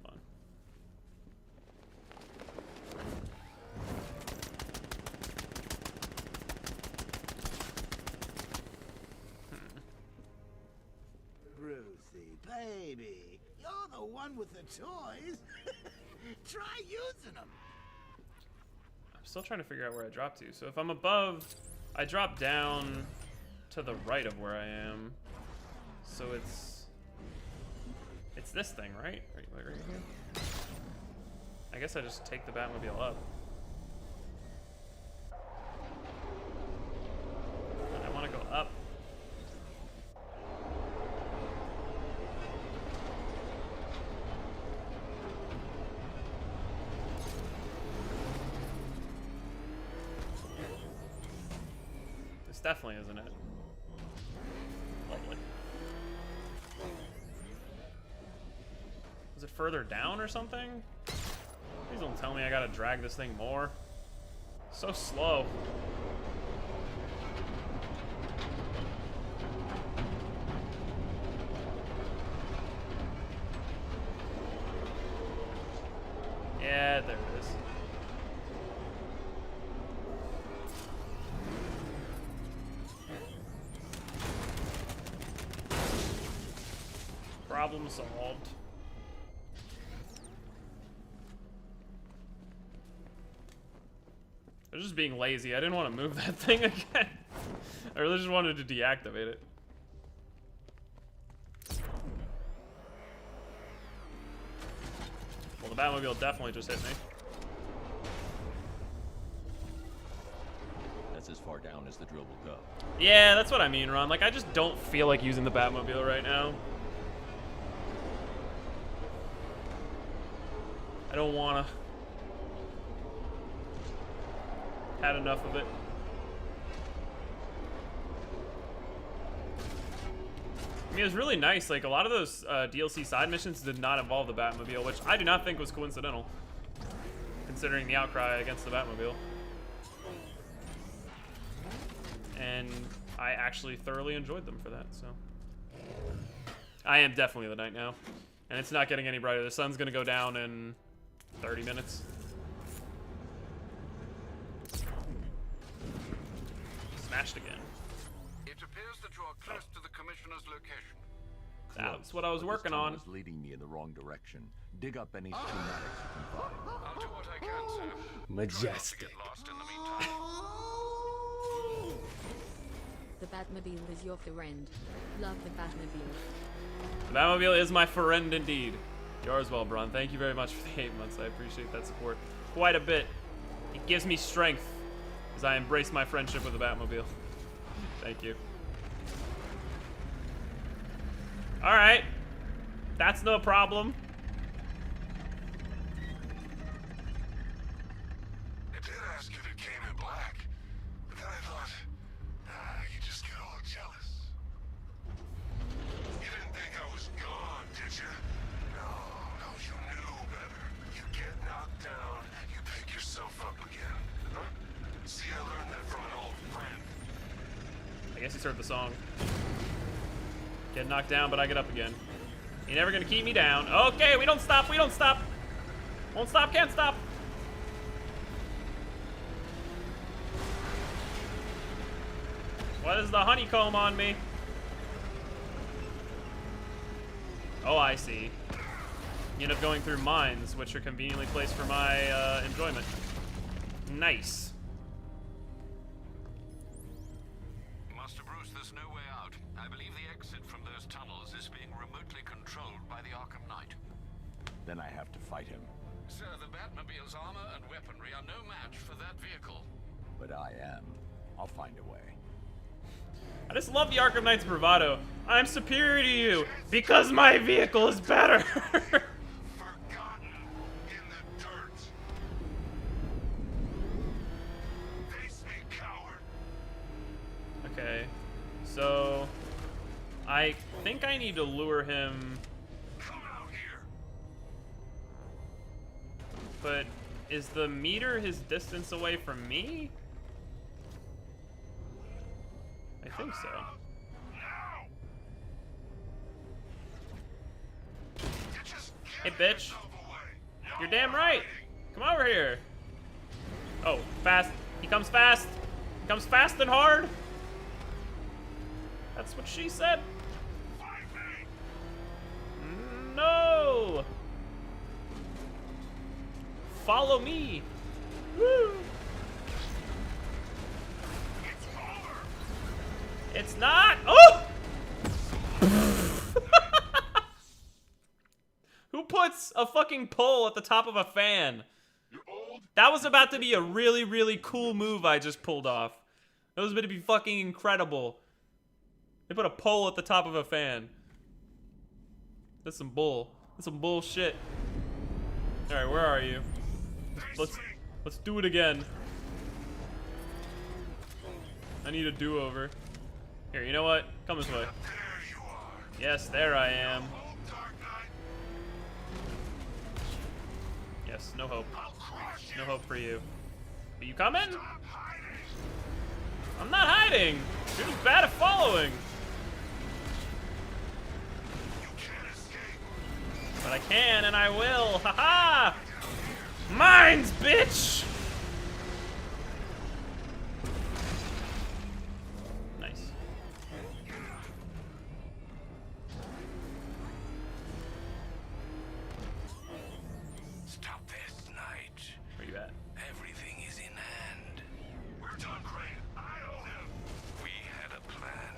Hold on. Brucey, baby, you're the one with the toys. Try using them. Still trying to figure out where I dropped to. So if I'm above, I drop down to the right of where I am. So it's this thing, right? Right here. I guess I just take the Batmobile up. I want to go up. definitely isn't it. Lovely. Is it further down or something? Please don't tell me I gotta drag this thing more. So slow. Yeah, there it is. Problem solved. I was just being lazy. I didn't want to move that thing again. I really just wanted to deactivate it. Well, the Batmobile definitely just hit me. That's as far down as the drill will go. Yeah, that's what I mean, Ron. Like, I just don't feel like using the Batmobile right now. I don't wanna. Had enough of it. I mean, it was really nice. Like, a lot of those DLC side missions did not involve the Batmobile, which I do not think was coincidental, considering the outcry against the Batmobile. And I actually thoroughly enjoyed them for that, so. I am definitely the Knight now. And it's not getting any brighter. The sun's gonna go down in 30 minutes. Smashed again. It appears that you are close to the Commissioner's location. That's what I was working on. Was leading me in the wrong direction. Dig up any schematics you can find. I'll do what I can, sir. Majestic. Try not to get lost in the meantime. The Batmobile is your friend. Love the Batmobile. The Batmobile is my friend indeed. Yours well, Bron. Thank you very much for the 8 months. I appreciate that support quite a bit. It gives me strength as I embrace my friendship with the Batmobile. Thank you. Alright. That's no problem. I did ask if it came in black, but then I thought, you just get all jealous. You didn't think I was gone, did you? No, you knew better. You get knocked down, you pick yourself up again. Huh? See, I learned that from an old friend. I guess he's heard the song. Get knocked down, but I get up again. You're never gonna keep me down. Okay, we don't stop, we don't stop. Won't stop, can't stop. What is the honeycomb on me? Oh, I see. You end up going through mines, which are conveniently placed for my enjoyment. Nice. Master Bruce, there's no way out. I believe the exit from those tunnels is being remotely controlled by the Arkham Knight. Then I have to fight him. Sir, the Batmobile's armor and weaponry are no match for that vehicle. But I am. I'll find a way. I just love the Arkham Knight's bravado. I'm superior to you because my vehicle is better. Forgotten in the dirt. Face me, coward. Okay, so I think I need to lure him. Come out here. But is the meter his distance away from me? I think so. Hey, bitch. You're damn right. Come over here. Oh, fast. He comes fast. He comes fast and hard. That's what she said. No. Follow me. Woo. It's not. Oh! Who puts a fucking pole at the top of a fan? That was about to be a really, really cool move I just pulled off. That was about to be fucking incredible. They put a pole at the top of a fan. That's some bull. That's some bullshit. All right, where are you? Let's do it again. I need a do-over. Here, you know what? Come this way. Yes, there I am. Yes, no hope. No hope for you. Are you coming? I'm not hiding. You're just bad at following. But I can and I will. Haha! Mines, bitch! Nice. Stop this, Knight. Where you at? Everything is in hand. We're done, Crane. I own him. We had a plan.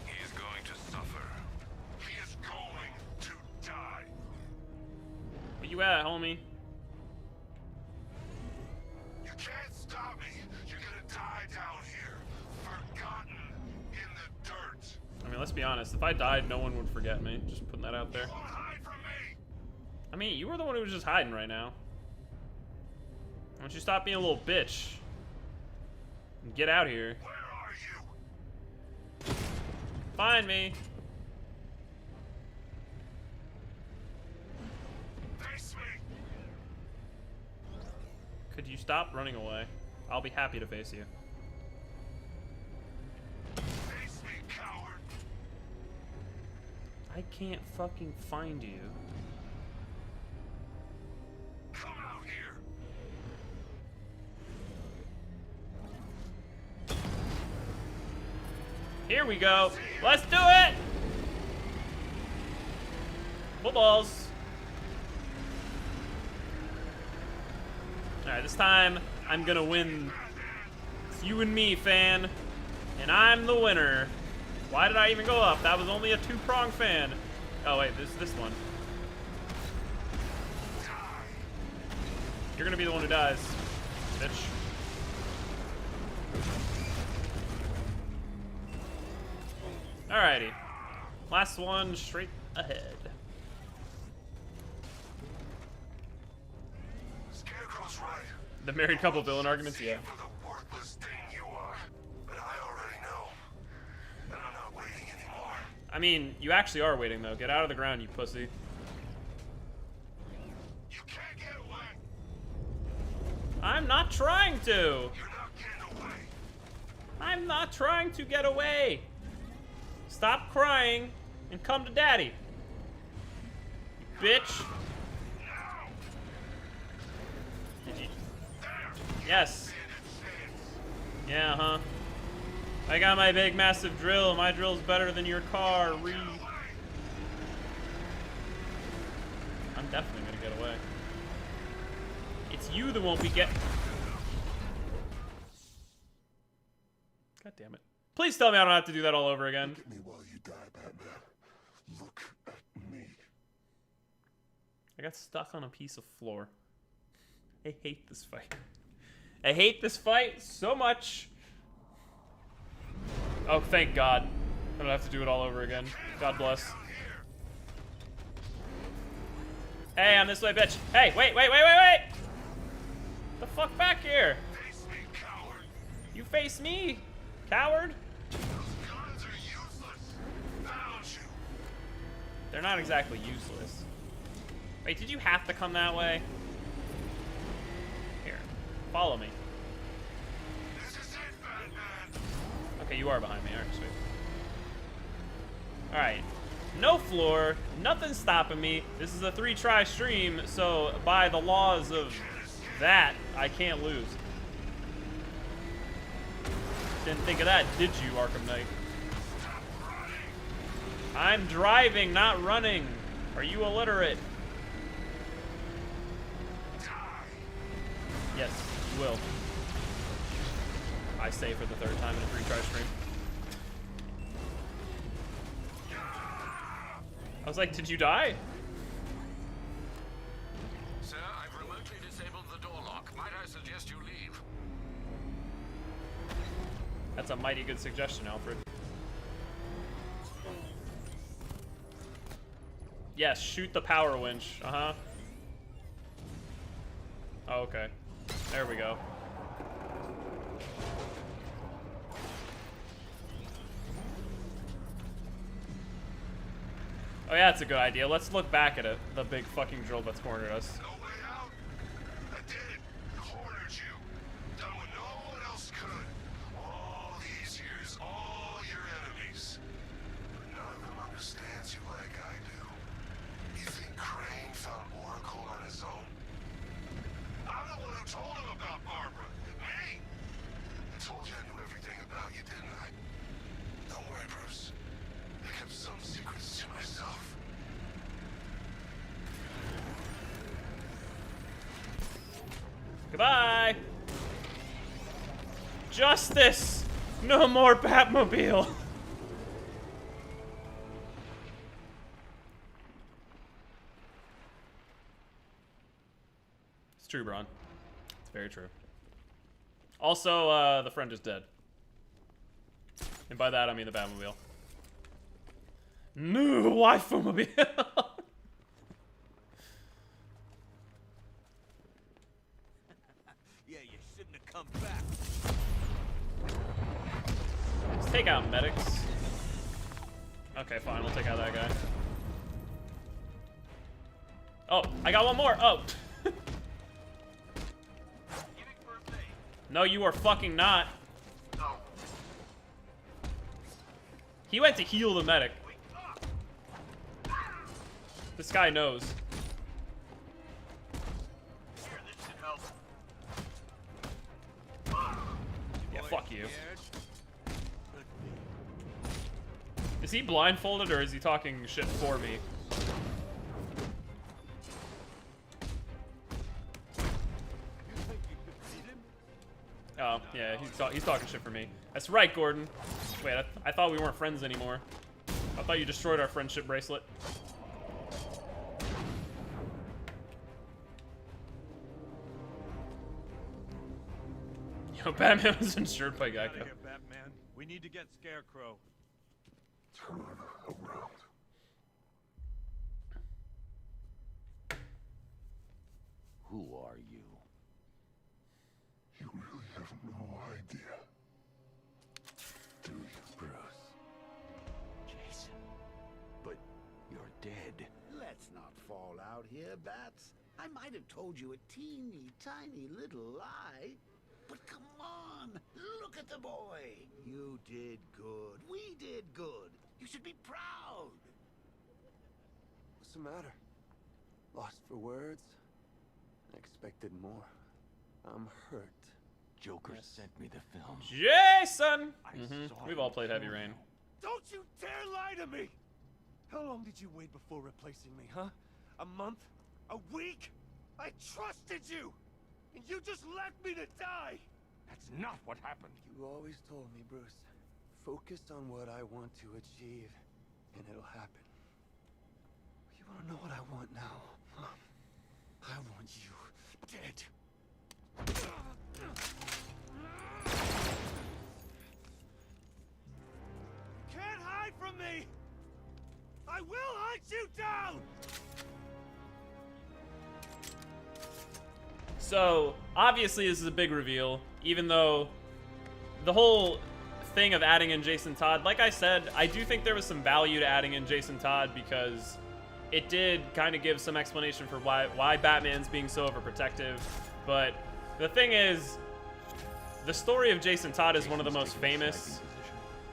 He is going to suffer. He is going to die. Where you at, homie? You can't stop me. You're gonna die down here. Forgotten in the dirt. I mean, let's be honest. If I died, no one would forget me. Just putting that out there. You won't hide from me. I mean, you were the one who was just hiding right now. Why don't you stop being a little bitch? And get out here. Where are you? Find me. Face me. Could you stop running away? I'll be happy to face you. Face me, coward. I can't fucking find you. Come out here. Here we go. Let's do it! Footballs. Alright, this time I'm gonna win. It's you and me, fan. And I'm the winner. Why did I even go up? That was only a two-prong fan. Oh wait, this one. You're gonna be the one who dies, bitch. Alrighty. Last one straight ahead. Scarecrow's right. The married couple villain arguments, yeah. For the worthless thing you are. But I already know. And I'm not waiting anymore. I mean, you actually are waiting though. Get out of the ground, you pussy. You can't get away. I'm not trying to. You're not getting away. I'm not trying to get away. Stop crying and come to daddy. You bitch. Did you? Yes. Yeah, huh? I got my big massive drill. My drill's better than your car. I'm definitely gonna get away. It's you that won't be God damn it. Please tell me I don't have to do that all over again. Look at me while you die, Batman. Look at me. I got stuck on a piece of floor. I hate this fight. I hate this fight so much. Oh, thank God. I don't have to do it all over again. God bless. Hey, I'm this way, bitch. Hey, wait. The fuck back here? Face me, coward. You face me, coward. Those guns are useless. Found you. They're not exactly useless. Wait, did you have to come that way? Here, follow me. This is it, Batman. Okay, you are behind me, aren't you? Sweet. Alright. No floor, nothing stopping me. This is a 3-try stream, so by the laws of that, I can't lose. Didn't think of that, did you, Arkham Knight? I'm driving, not running. Are you illiterate? Yes, you will. I say for the 3rd time in a 3-try stream. I was like, did you die? Sir, I've remotely disabled the door lock. Might I suggest you leave? That's a mighty good suggestion, Alfred. Yes, shoot the power winch. Uh-huh. Oh, okay. There we go. yeah, that's a good idea. Let's look back at it. The big fucking drill that's cornered us. No way out. I did it. Cornered you. Done what no one else could. All these years, all your enemies. But none of them understands you like I do. You think Crane found Oracle on his own? I'm the one who told him about Barbara. Me! I told you I knew everything about you, didn't I? Don't worry, Bruce. I kept some secrets to myself. Goodbye! Justice! No more Batmobile! It's true, Bron. It's very true. Also, the friend is dead. And by that, I mean the Batmobile. New waifu-mobile! Yeah, you shouldn't have come back. Let's take out medics. Okay, fine, we'll take out that guy. Oh, I got one more! Oh! No, you are fucking not. He went to heal the medic. This guy knows. Yeah, fuck you. Is he blindfolded or is he talking shit for me? Oh, yeah, he's talking shit for me. That's right, Gordon. Wait, I thought we weren't friends anymore. I thought you destroyed our friendship bracelet. Yo, Batman was insured by Geico. Here, Batman. We need to get Scarecrow. Turn around. Who are you? You really have no idea. Do you, Bruce? Jason. But you're dead. Let's not fall out here, Bats. I might have told you a teeny tiny little lie. But come on, look at the boy. You did good. We did good. You should be proud. What's the matter? Lost for words? I expected more. I'm hurt. Joker sent me the film. Jason! We've all played Heavy Rain. Don't you dare lie to me! How long did you wait before replacing me, huh? A month? A week? I trusted you! And you just left me to die! That's not what happened. You always told me, Bruce. Focus on what I want to achieve, and it'll happen. You wanna know what I want now? Huh? I want you dead. Can't hide from me! I will hunt you down! So, obviously this is a big reveal, even though the whole thing of adding in Jason Todd, like I said, I do think there was some value to adding in Jason Todd because it did kind of give some explanation for why Batman's being so overprotective. But the thing is, the story of Jason Todd is one of the most famous.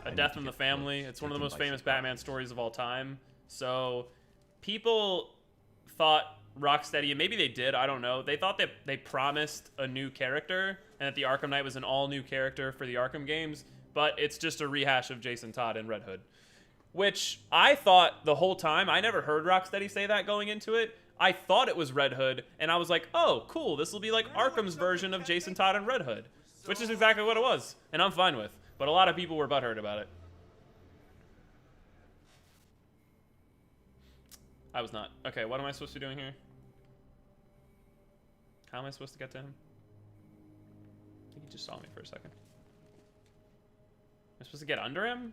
A Death in the Family. It's one of the most famous Batman stories of all time. So people thought Rocksteady, and maybe they did, I don't know. They thought that they promised a new character and that the Arkham Knight was an all-new character for the Arkham games, but it's just a rehash of Jason Todd and Red Hood. Which I thought the whole time, I never heard Rocksteady say that going into it. I thought it was Red Hood, and I was like, oh, cool, this will be like Arkham's version of Jason Todd and Red Hood. Which is exactly what it was, and I'm fine with. But a lot of people were butthurt about it. I was not. Okay, what am I supposed to be doing here? How am I supposed to get to him? I think he just saw me for a second. Am I supposed to get under him?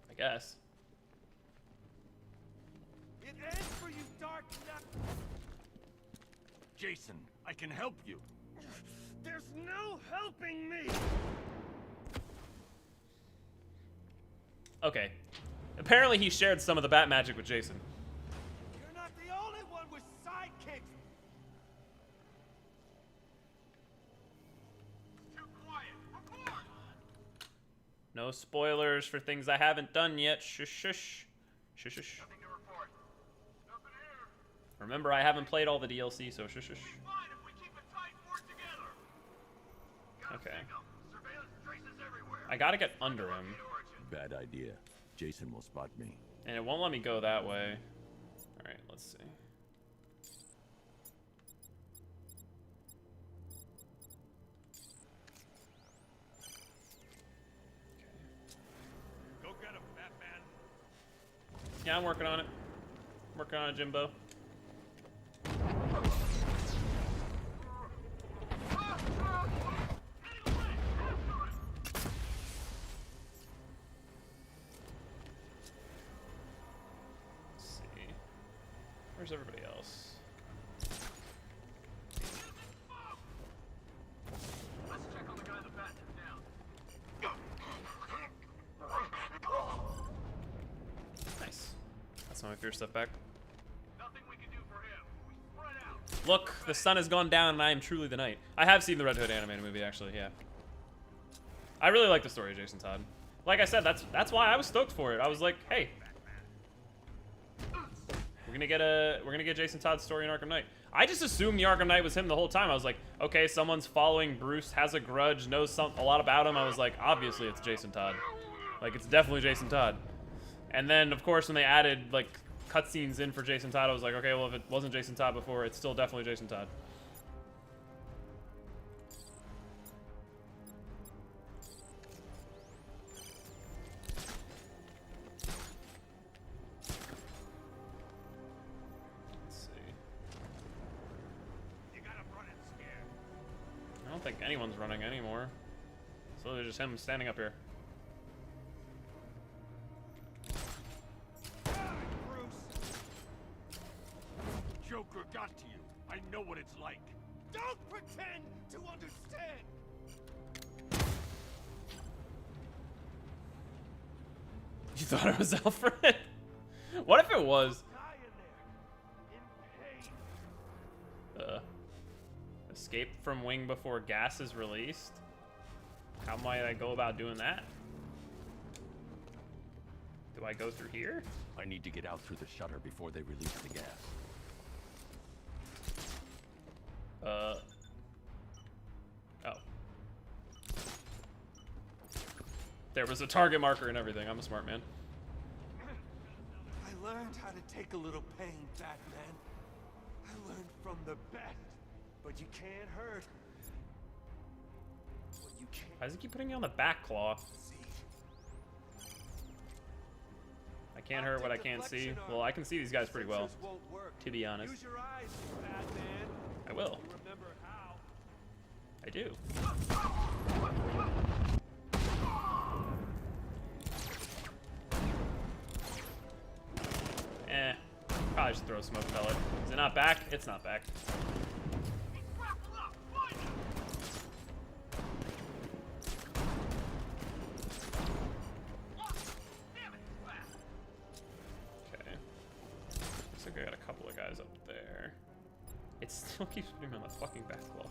I guess. It ends for you, Dark Knight! Jason, I can help you. There's no helping me! Okay. Apparently he shared some of the bat magic with Jason. You're not the only one with sidekicks. Too quiet. Report. No spoilers for things I haven't done yet. Shush, shush. Shush, shush. Nothing to report. Nothing here. Remember, I haven't played all the DLC, so shush, shush. Fine if we keep a tight fort together. Okay. Surveillance traces everywhere. I gotta get under him. Bad idea. Jason will spot me. And it won't let me go that way. Alright, let's see. Go get him, Batman. Yeah, I'm working on it. Working on it, Jimbo. Where's everybody else? Let's check on the guy the bat took down. Nice. That's some of my fear stuff back. Nothing we can do for him. We spread out. Look, the sun has gone down and I am truly the night. I have seen the Red Hood animated movie, actually, yeah. I really like the story of Jason Todd. Like I said, that's why I was stoked for it. I was like, hey, we're gonna get Jason Todd's story in Arkham Knight. I just assumed the Arkham Knight was him the whole time. I was like, okay, someone's following Bruce, has a grudge, knows a lot about him. I was like, obviously it's Jason Todd. Like, it's definitely Jason Todd. And then, of course, when they added like cutscenes in for Jason Todd, I was like, okay, well, if it wasn't Jason Todd before, it's still definitely Jason Todd. I don't think anyone's running anymore. So there's just him standing up here. Bruce. Joker got to you. I know what it's like. Don't pretend to understand. You thought it was Alfred? What if it was? Escape from wing before gas is released? How might I go about doing that? Do I go through here? I need to get out through the shutter before they release the gas. Oh. There was a target marker and everything. I'm a smart man. I learned how to take a little pain, Batman. I learned from the best. But you can't hurt. What you can't. Why does he keep putting me on the back claw? I can't hurt what I can't see. Well, I can see these guys pretty well, to be honest. Use your eyes, Batman. I will. You remember how? I do. Probably should throw a smoke pellet. Is it not back? It's not back. Okay. Looks like I got a couple of guys up there. It still keeps putting me on the fucking back claw.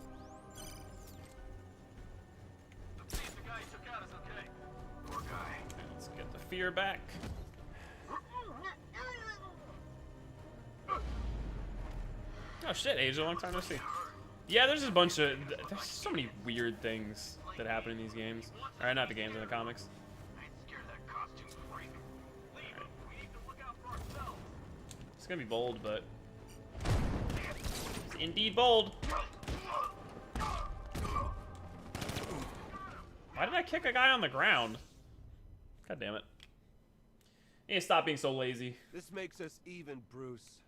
The guy took out is okay. Poor guy. Okay, let's get the fear back. Oh shit, Age, a long time no see. Yeah, there's a bunch of... There's so many weird things that happen in these games. Alright, not the games, in the comics. It's gonna be bold, but... It's indeed bold! Why did I kick a guy on the ground? God damn it. You need to stop being so lazy. This makes us even, Bruce.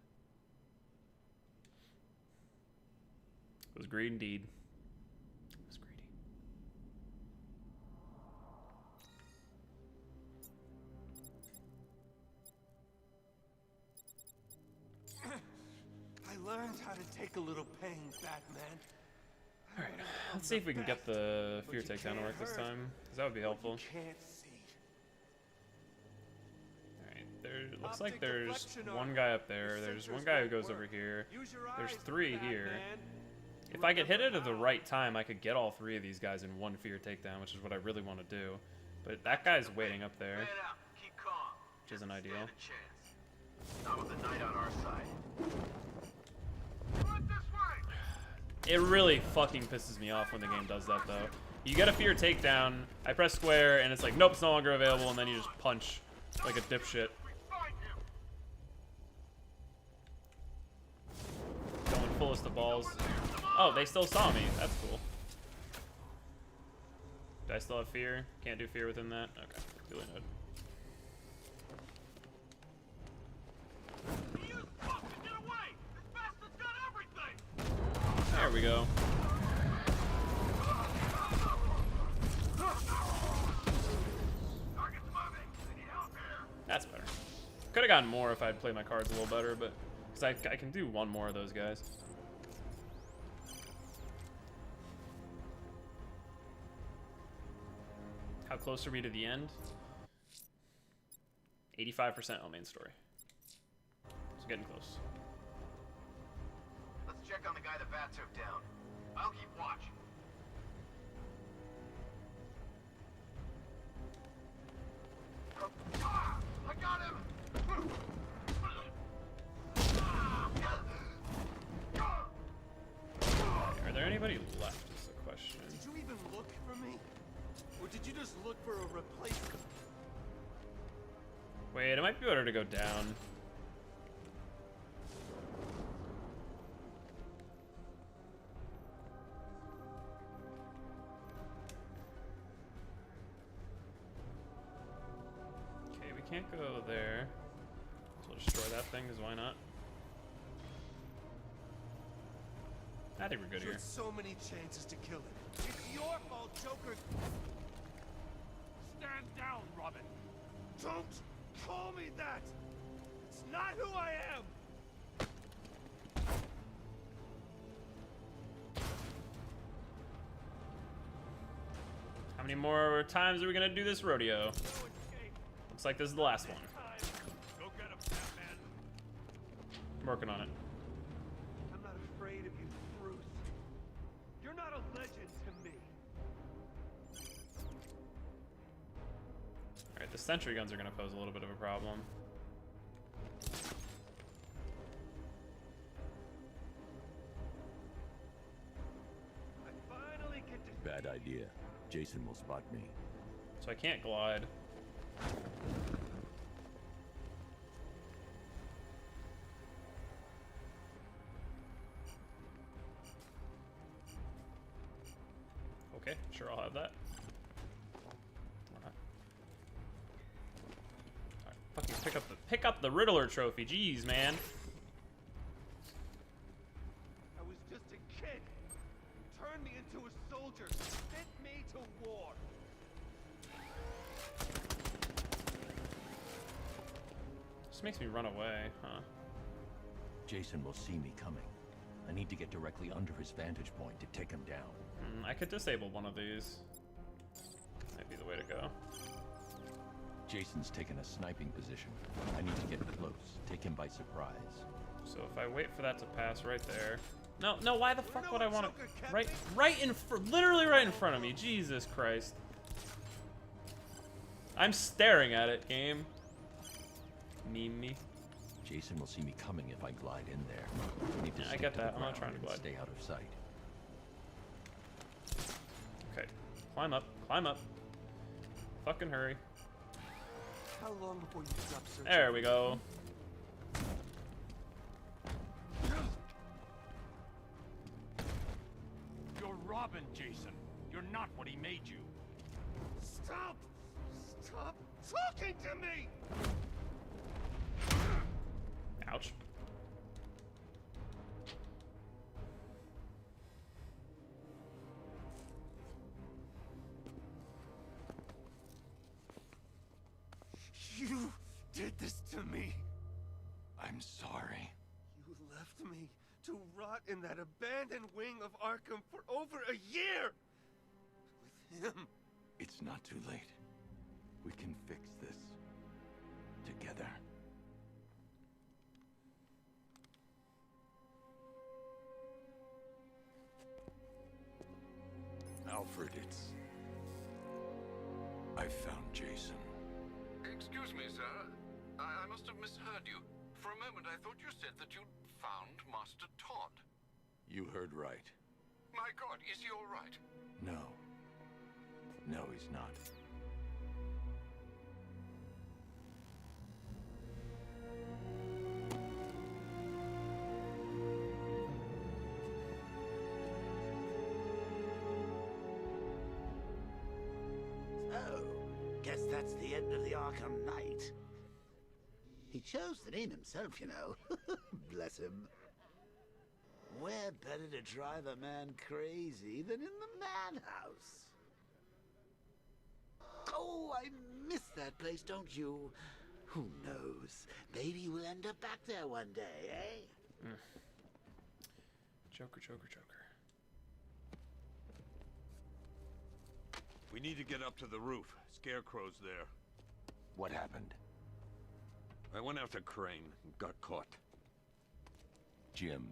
It was greed indeed. It was greedy. I learned how to take a little pain, Batman. Alright, let's see if we can get the fear takedown to work this time, because that would be helpful. You can't see. It looks like there's one guy up there. There's one guy who goes over here. There's 3 here. If I could hit it at the right time, I could get all 3 of these guys in one fear takedown, which is what I really want to do. But that guy's waiting up there, which isn't ideal. Not with the Knight on our side. It really fucking pisses me off when the game does that, though. You get a fear takedown, I press square, and it's like, nope, it's no longer available, and then you just punch like a dipshit. Going fullest of balls. Oh, they still saw me. That's cool. Do I still have fear? Can't do fear within that? Okay, completely noted. There we go. That's better. Could have gotten more if I'd played my cards a little better, but because I can do one more of those guys. How close are we to the end? 85% on main story. It's getting close. Let's check on the guy the bat took down. I'll keep watch. I got him! Are there anybody left is the question. Did you even look for me? Or did you just look for a replacement? Wait, it might be better to go down. Okay, we can't go there. So we'll destroy that thing, because why not? I think we're good here. So many chances to kill it. It's your fault, Joker. Stand down, Robin. Don't call me that. It's not who I am. How many more times are we gonna do this rodeo? Looks like this is the last one. Go get him, Batman. I'm working on it. I'm not afraid of you, Bruce. You're not a legend to me. Alright, the sentry guns are gonna pose a little bit of a problem. I finally get to... Bad idea. Jason will spot me. So I can't glide. Okay, sure, I'll have that. Alright, fucking pick up the Riddler trophy. Jeez, man. I was just a kid. Turned me into a soldier. Sent me to war. This makes me run away, huh? Jason will see me coming. I need to get directly under his vantage point to take him down. I could disable one of these. Might be the way to go. Jason's taken a sniping position. I need to get close, take him by surprise. So if I wait for that to pass right there. No, why the fuck would I want to... Literally right in front of me. Jesus Christ. I'm staring at it, game. Meme me. Jason will see me coming if I glide in there. I need to I get that. I'm not trying to glide. Stay out of sight. Okay. Climb up. Climb up. Fucking hurry. How long before you stop searching? There we go. You're Robin, Jason. You're not what he made you. Stop! Stop talking to me! Ouch. You did this to me. I'm sorry. You left me to rot in that abandoned wing of Arkham for over a year! With him. It's not too late. We can fix this. Together. It's... I found Jason. Excuse me, sir. I must have misheard you. For a moment, I thought you said that you'd found Master Todd. You heard right. My God, is he all right? No. No, he's not. So, guess that's the end of the Arkham Knight. He chose the name himself, you know. Bless him. Where better to drive a man crazy than in the madhouse? Oh, I miss that place, don't you? Who knows? Maybe we'll end up back there one day, eh? Joker. We need to get up to the roof. Scarecrow's there. What happened? I went after Crane and got caught. Jim,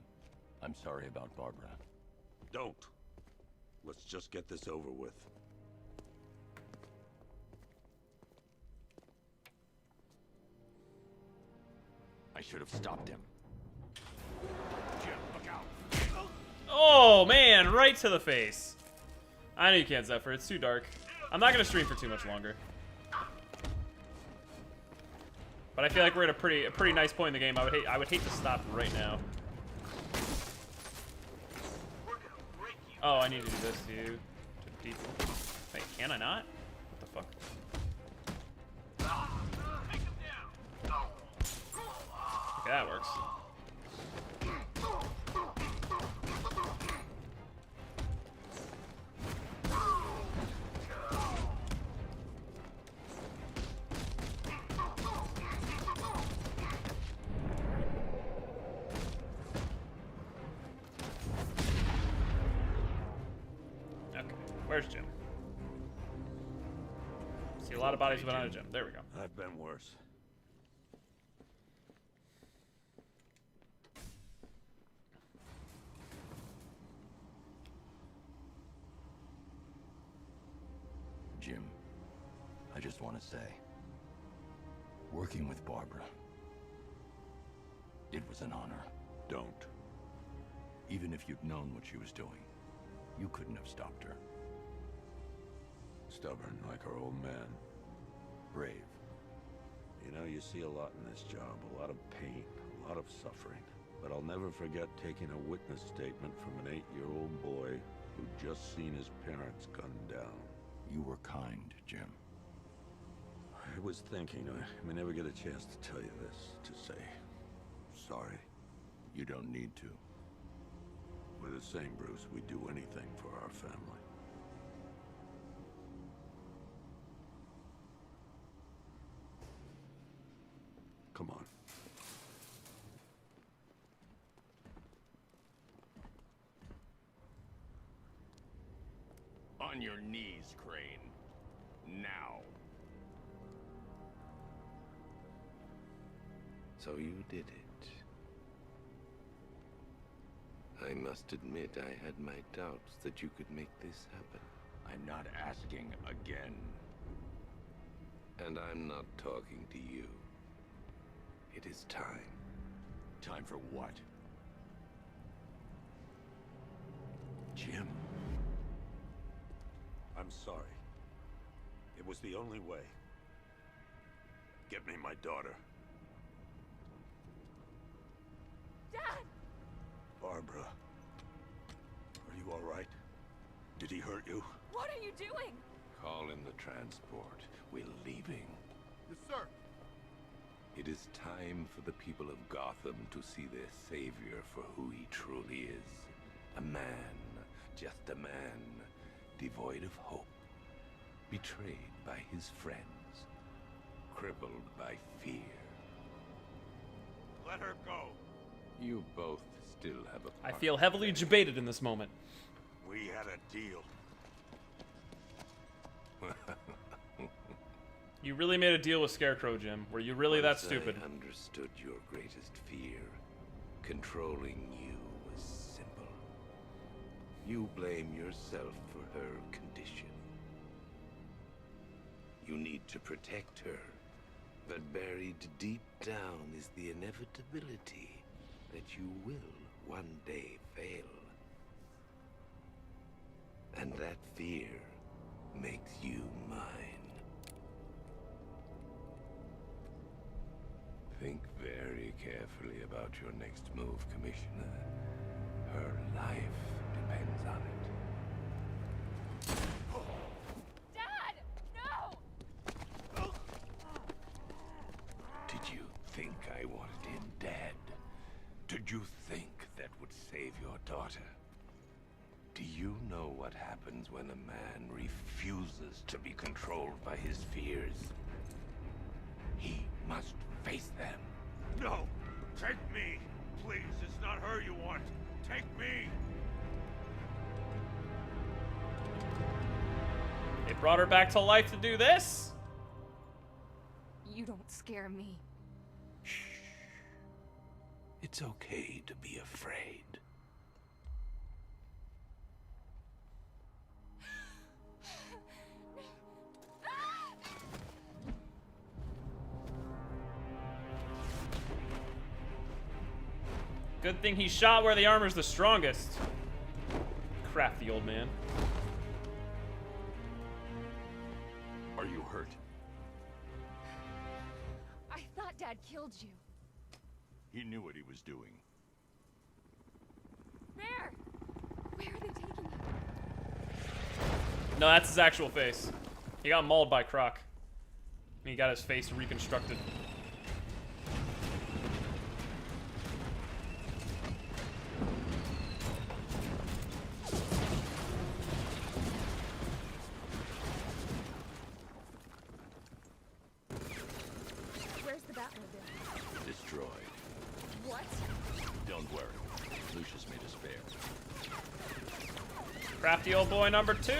I'm sorry about Barbara. Don't. Let's just get this over with. I should have stopped him. Jim, look out! Oh man, right to the face. I know you can't, Zephyr. It's too dark. I'm not gonna stream for too much longer. But I feel like we're at a pretty nice point in the game. I would hate to stop right now. Oh, I need to do this too. Wait, can I not? What the fuck? Okay, that works. Where's Jim? See a lot of bodies, but not a Jim. There we go. I've been worse. Jim, I just want to say, working with Barbara, it was an honor. Don't. Even if you'd known what she was doing, you couldn't have stopped her. Stubborn like our old man. Brave. You know, you see a lot in this job. A lot of pain, a lot of suffering. But I'll never forget taking a witness statement from an 8-year-old boy who'd just seen his parents gunned down. You were kind, Jim. I was thinking, I may never get a chance to tell you this, to say sorry. You don't need to. We're the same, Bruce. We'd do anything for our family. Come on. On your knees, Crane. Now. So you did it. I must admit I had my doubts that you could make this happen. I'm not asking again. And I'm not talking to you. It is time. Time for what? Jim. I'm sorry. It was the only way. Get me my daughter. Dad! Barbara. Are you all right? Did he hurt you? What are you doing? Call in the transport. We're leaving. Yes, sir. It is time for the people of Gotham to see their savior for who he truly is. A man, just a man, devoid of hope, betrayed by his friends, crippled by fear. Let her go. You both still have a I feel heavily debated in this moment. We had a deal. You really made a deal with Scarecrow, Jim. Were you really that stupid? I understood your greatest fear. Controlling you was simple. You blame yourself for her condition. You need to protect her, but buried deep down is the inevitability that you will one day fail. And that fear makes you mine. Think very carefully about your next move, Commissioner. Her life depends on it. Dad! No! Did you think I wanted him dead? Did you think that would save your daughter? Do you know what happens when a man refuses to be controlled by his fears? He must face them. No! Take me! Please, it's not her you want. Take me! They brought her back to life to do this? You don't scare me. It's okay to be afraid. Good thing he shot where the armor's the strongest. Crafty old man. Are you hurt? I thought Dad killed you. He knew what he was doing. There! Where are they taking you? No, that's his actual face. He got mauled by Croc. And he got his face reconstructed. Where's the Batmobile? Destroyed. What? Don't worry. Lucius made a spare. Crafty old boy number 2.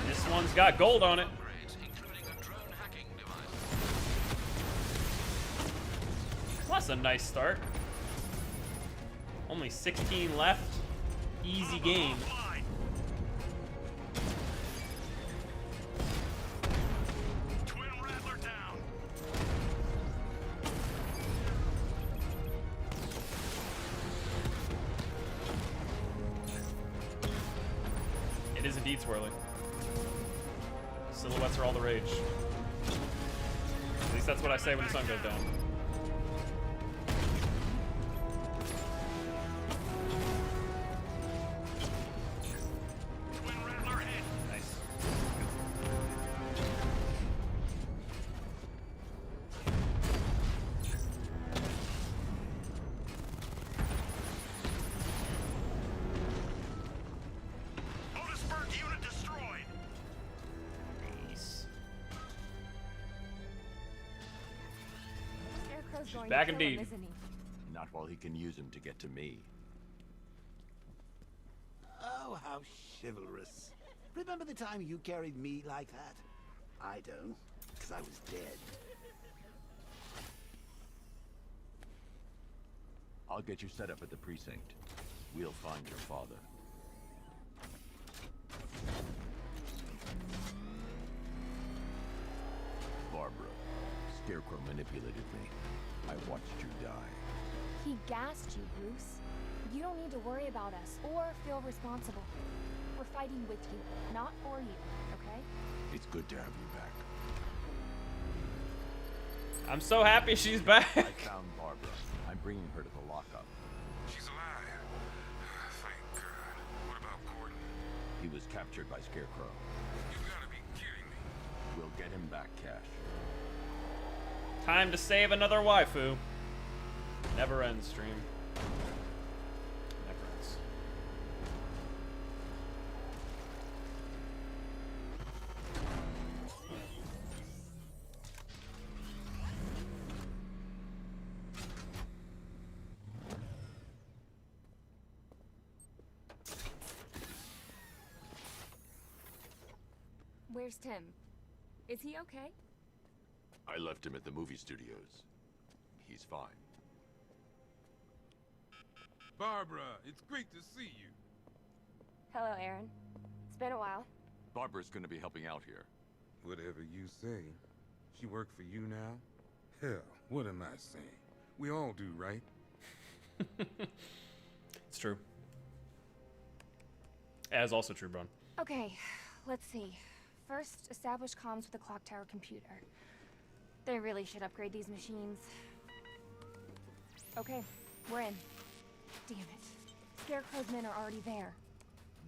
This one's got gold on it. Well, that's a nice start. Only 16 left. Easy game. Twin Rattler down! It is indeed swirling. Silhouettes are all the rage. At least that's what I say when the sun goes down. Nice. Otisburg unit destroyed! Nice. Scarecrow's going back to kill indeed. him, isn't he? Not while he can use him to get to me. Oh, how chivalrous. Remember the time you carried me like that? I don't, because I was dead. I'll get you set up at the precinct. We'll find your father. Barbara, Scarecrow manipulated me. I watched you die. He gassed you, Bruce. You don't need to worry about us or feel responsible. We're fighting with you, not for you, okay? It's good to have you back. I'm so happy she's back. I found Barbara. I'm bringing her to the lockup. She's alive. Thank God. What about Gordon? He was captured by Scarecrow. You gotta be kidding me. We'll get him back, Cash. Time to save another waifu. Never ends, stream. Never ends. Where's Tim? Is he okay? I left him at the movie studios. He's fine. Barbara, it's great to see you. Hello, Aaron. It's been a while. Barbara's gonna be helping out here. Whatever you say. She work for you now? Hell, what am I saying? We all do, right? It's true. As also true, Bron. Okay, let's see. First, establish comms with the clock tower computer. They really should upgrade these machines. Okay, we're in. Damn it. Scarecrow's men are already there.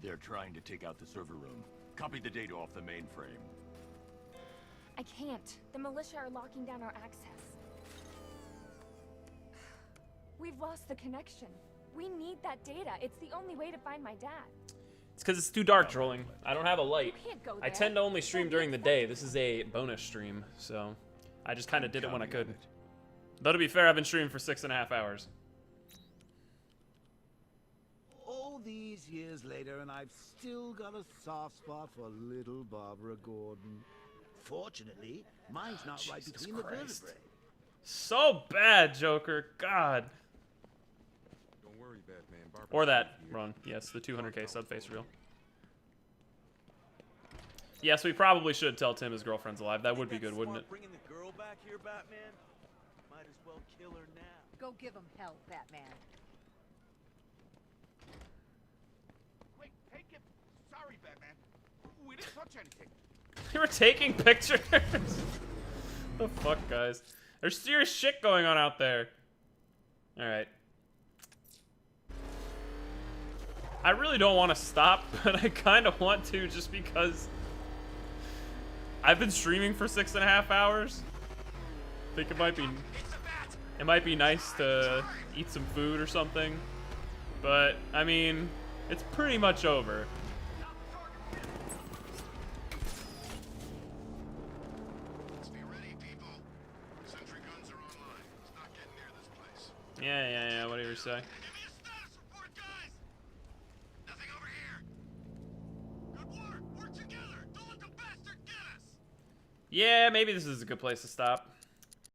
They're trying to take out the server room. Copy the data off the mainframe. I can't. The militia are locking down our access. We've lost the connection. We need that data. It's the only way to find my dad. It's because it's too dark, trolling. I don't have a light. You can't go I there. tend to only stream during the day. This is a bonus stream, so I just kind of did it when I could. Though to be fair, I've been streaming for 6.5 hours. All these years later, and I've still got a soft spot for little Barbara Gordon. Fortunately, mine's not right between the vertebrae. So bad, Joker. God. Don't worry, Batman. Barbara Or that, Ron. Yes, the 200k subface reel. Yes, we probably should tell Tim his girlfriend's alive. That would be good, wouldn't it? Bringing the girl back here, Batman? Might as well kill her now. Go give him hell, Batman. Wait, take it. Sorry, Batman. We didn't touch anything. You were taking pictures? The fuck, guys? There's serious shit going on out there. Alright. I really don't want to stop, but I kind of want to just because I've been streaming for 6.5 hours. I think it might be nice to eat some food or something. But, I mean, it's pretty much over. Yeah, whatever you say. Yeah, maybe this is a good place to stop.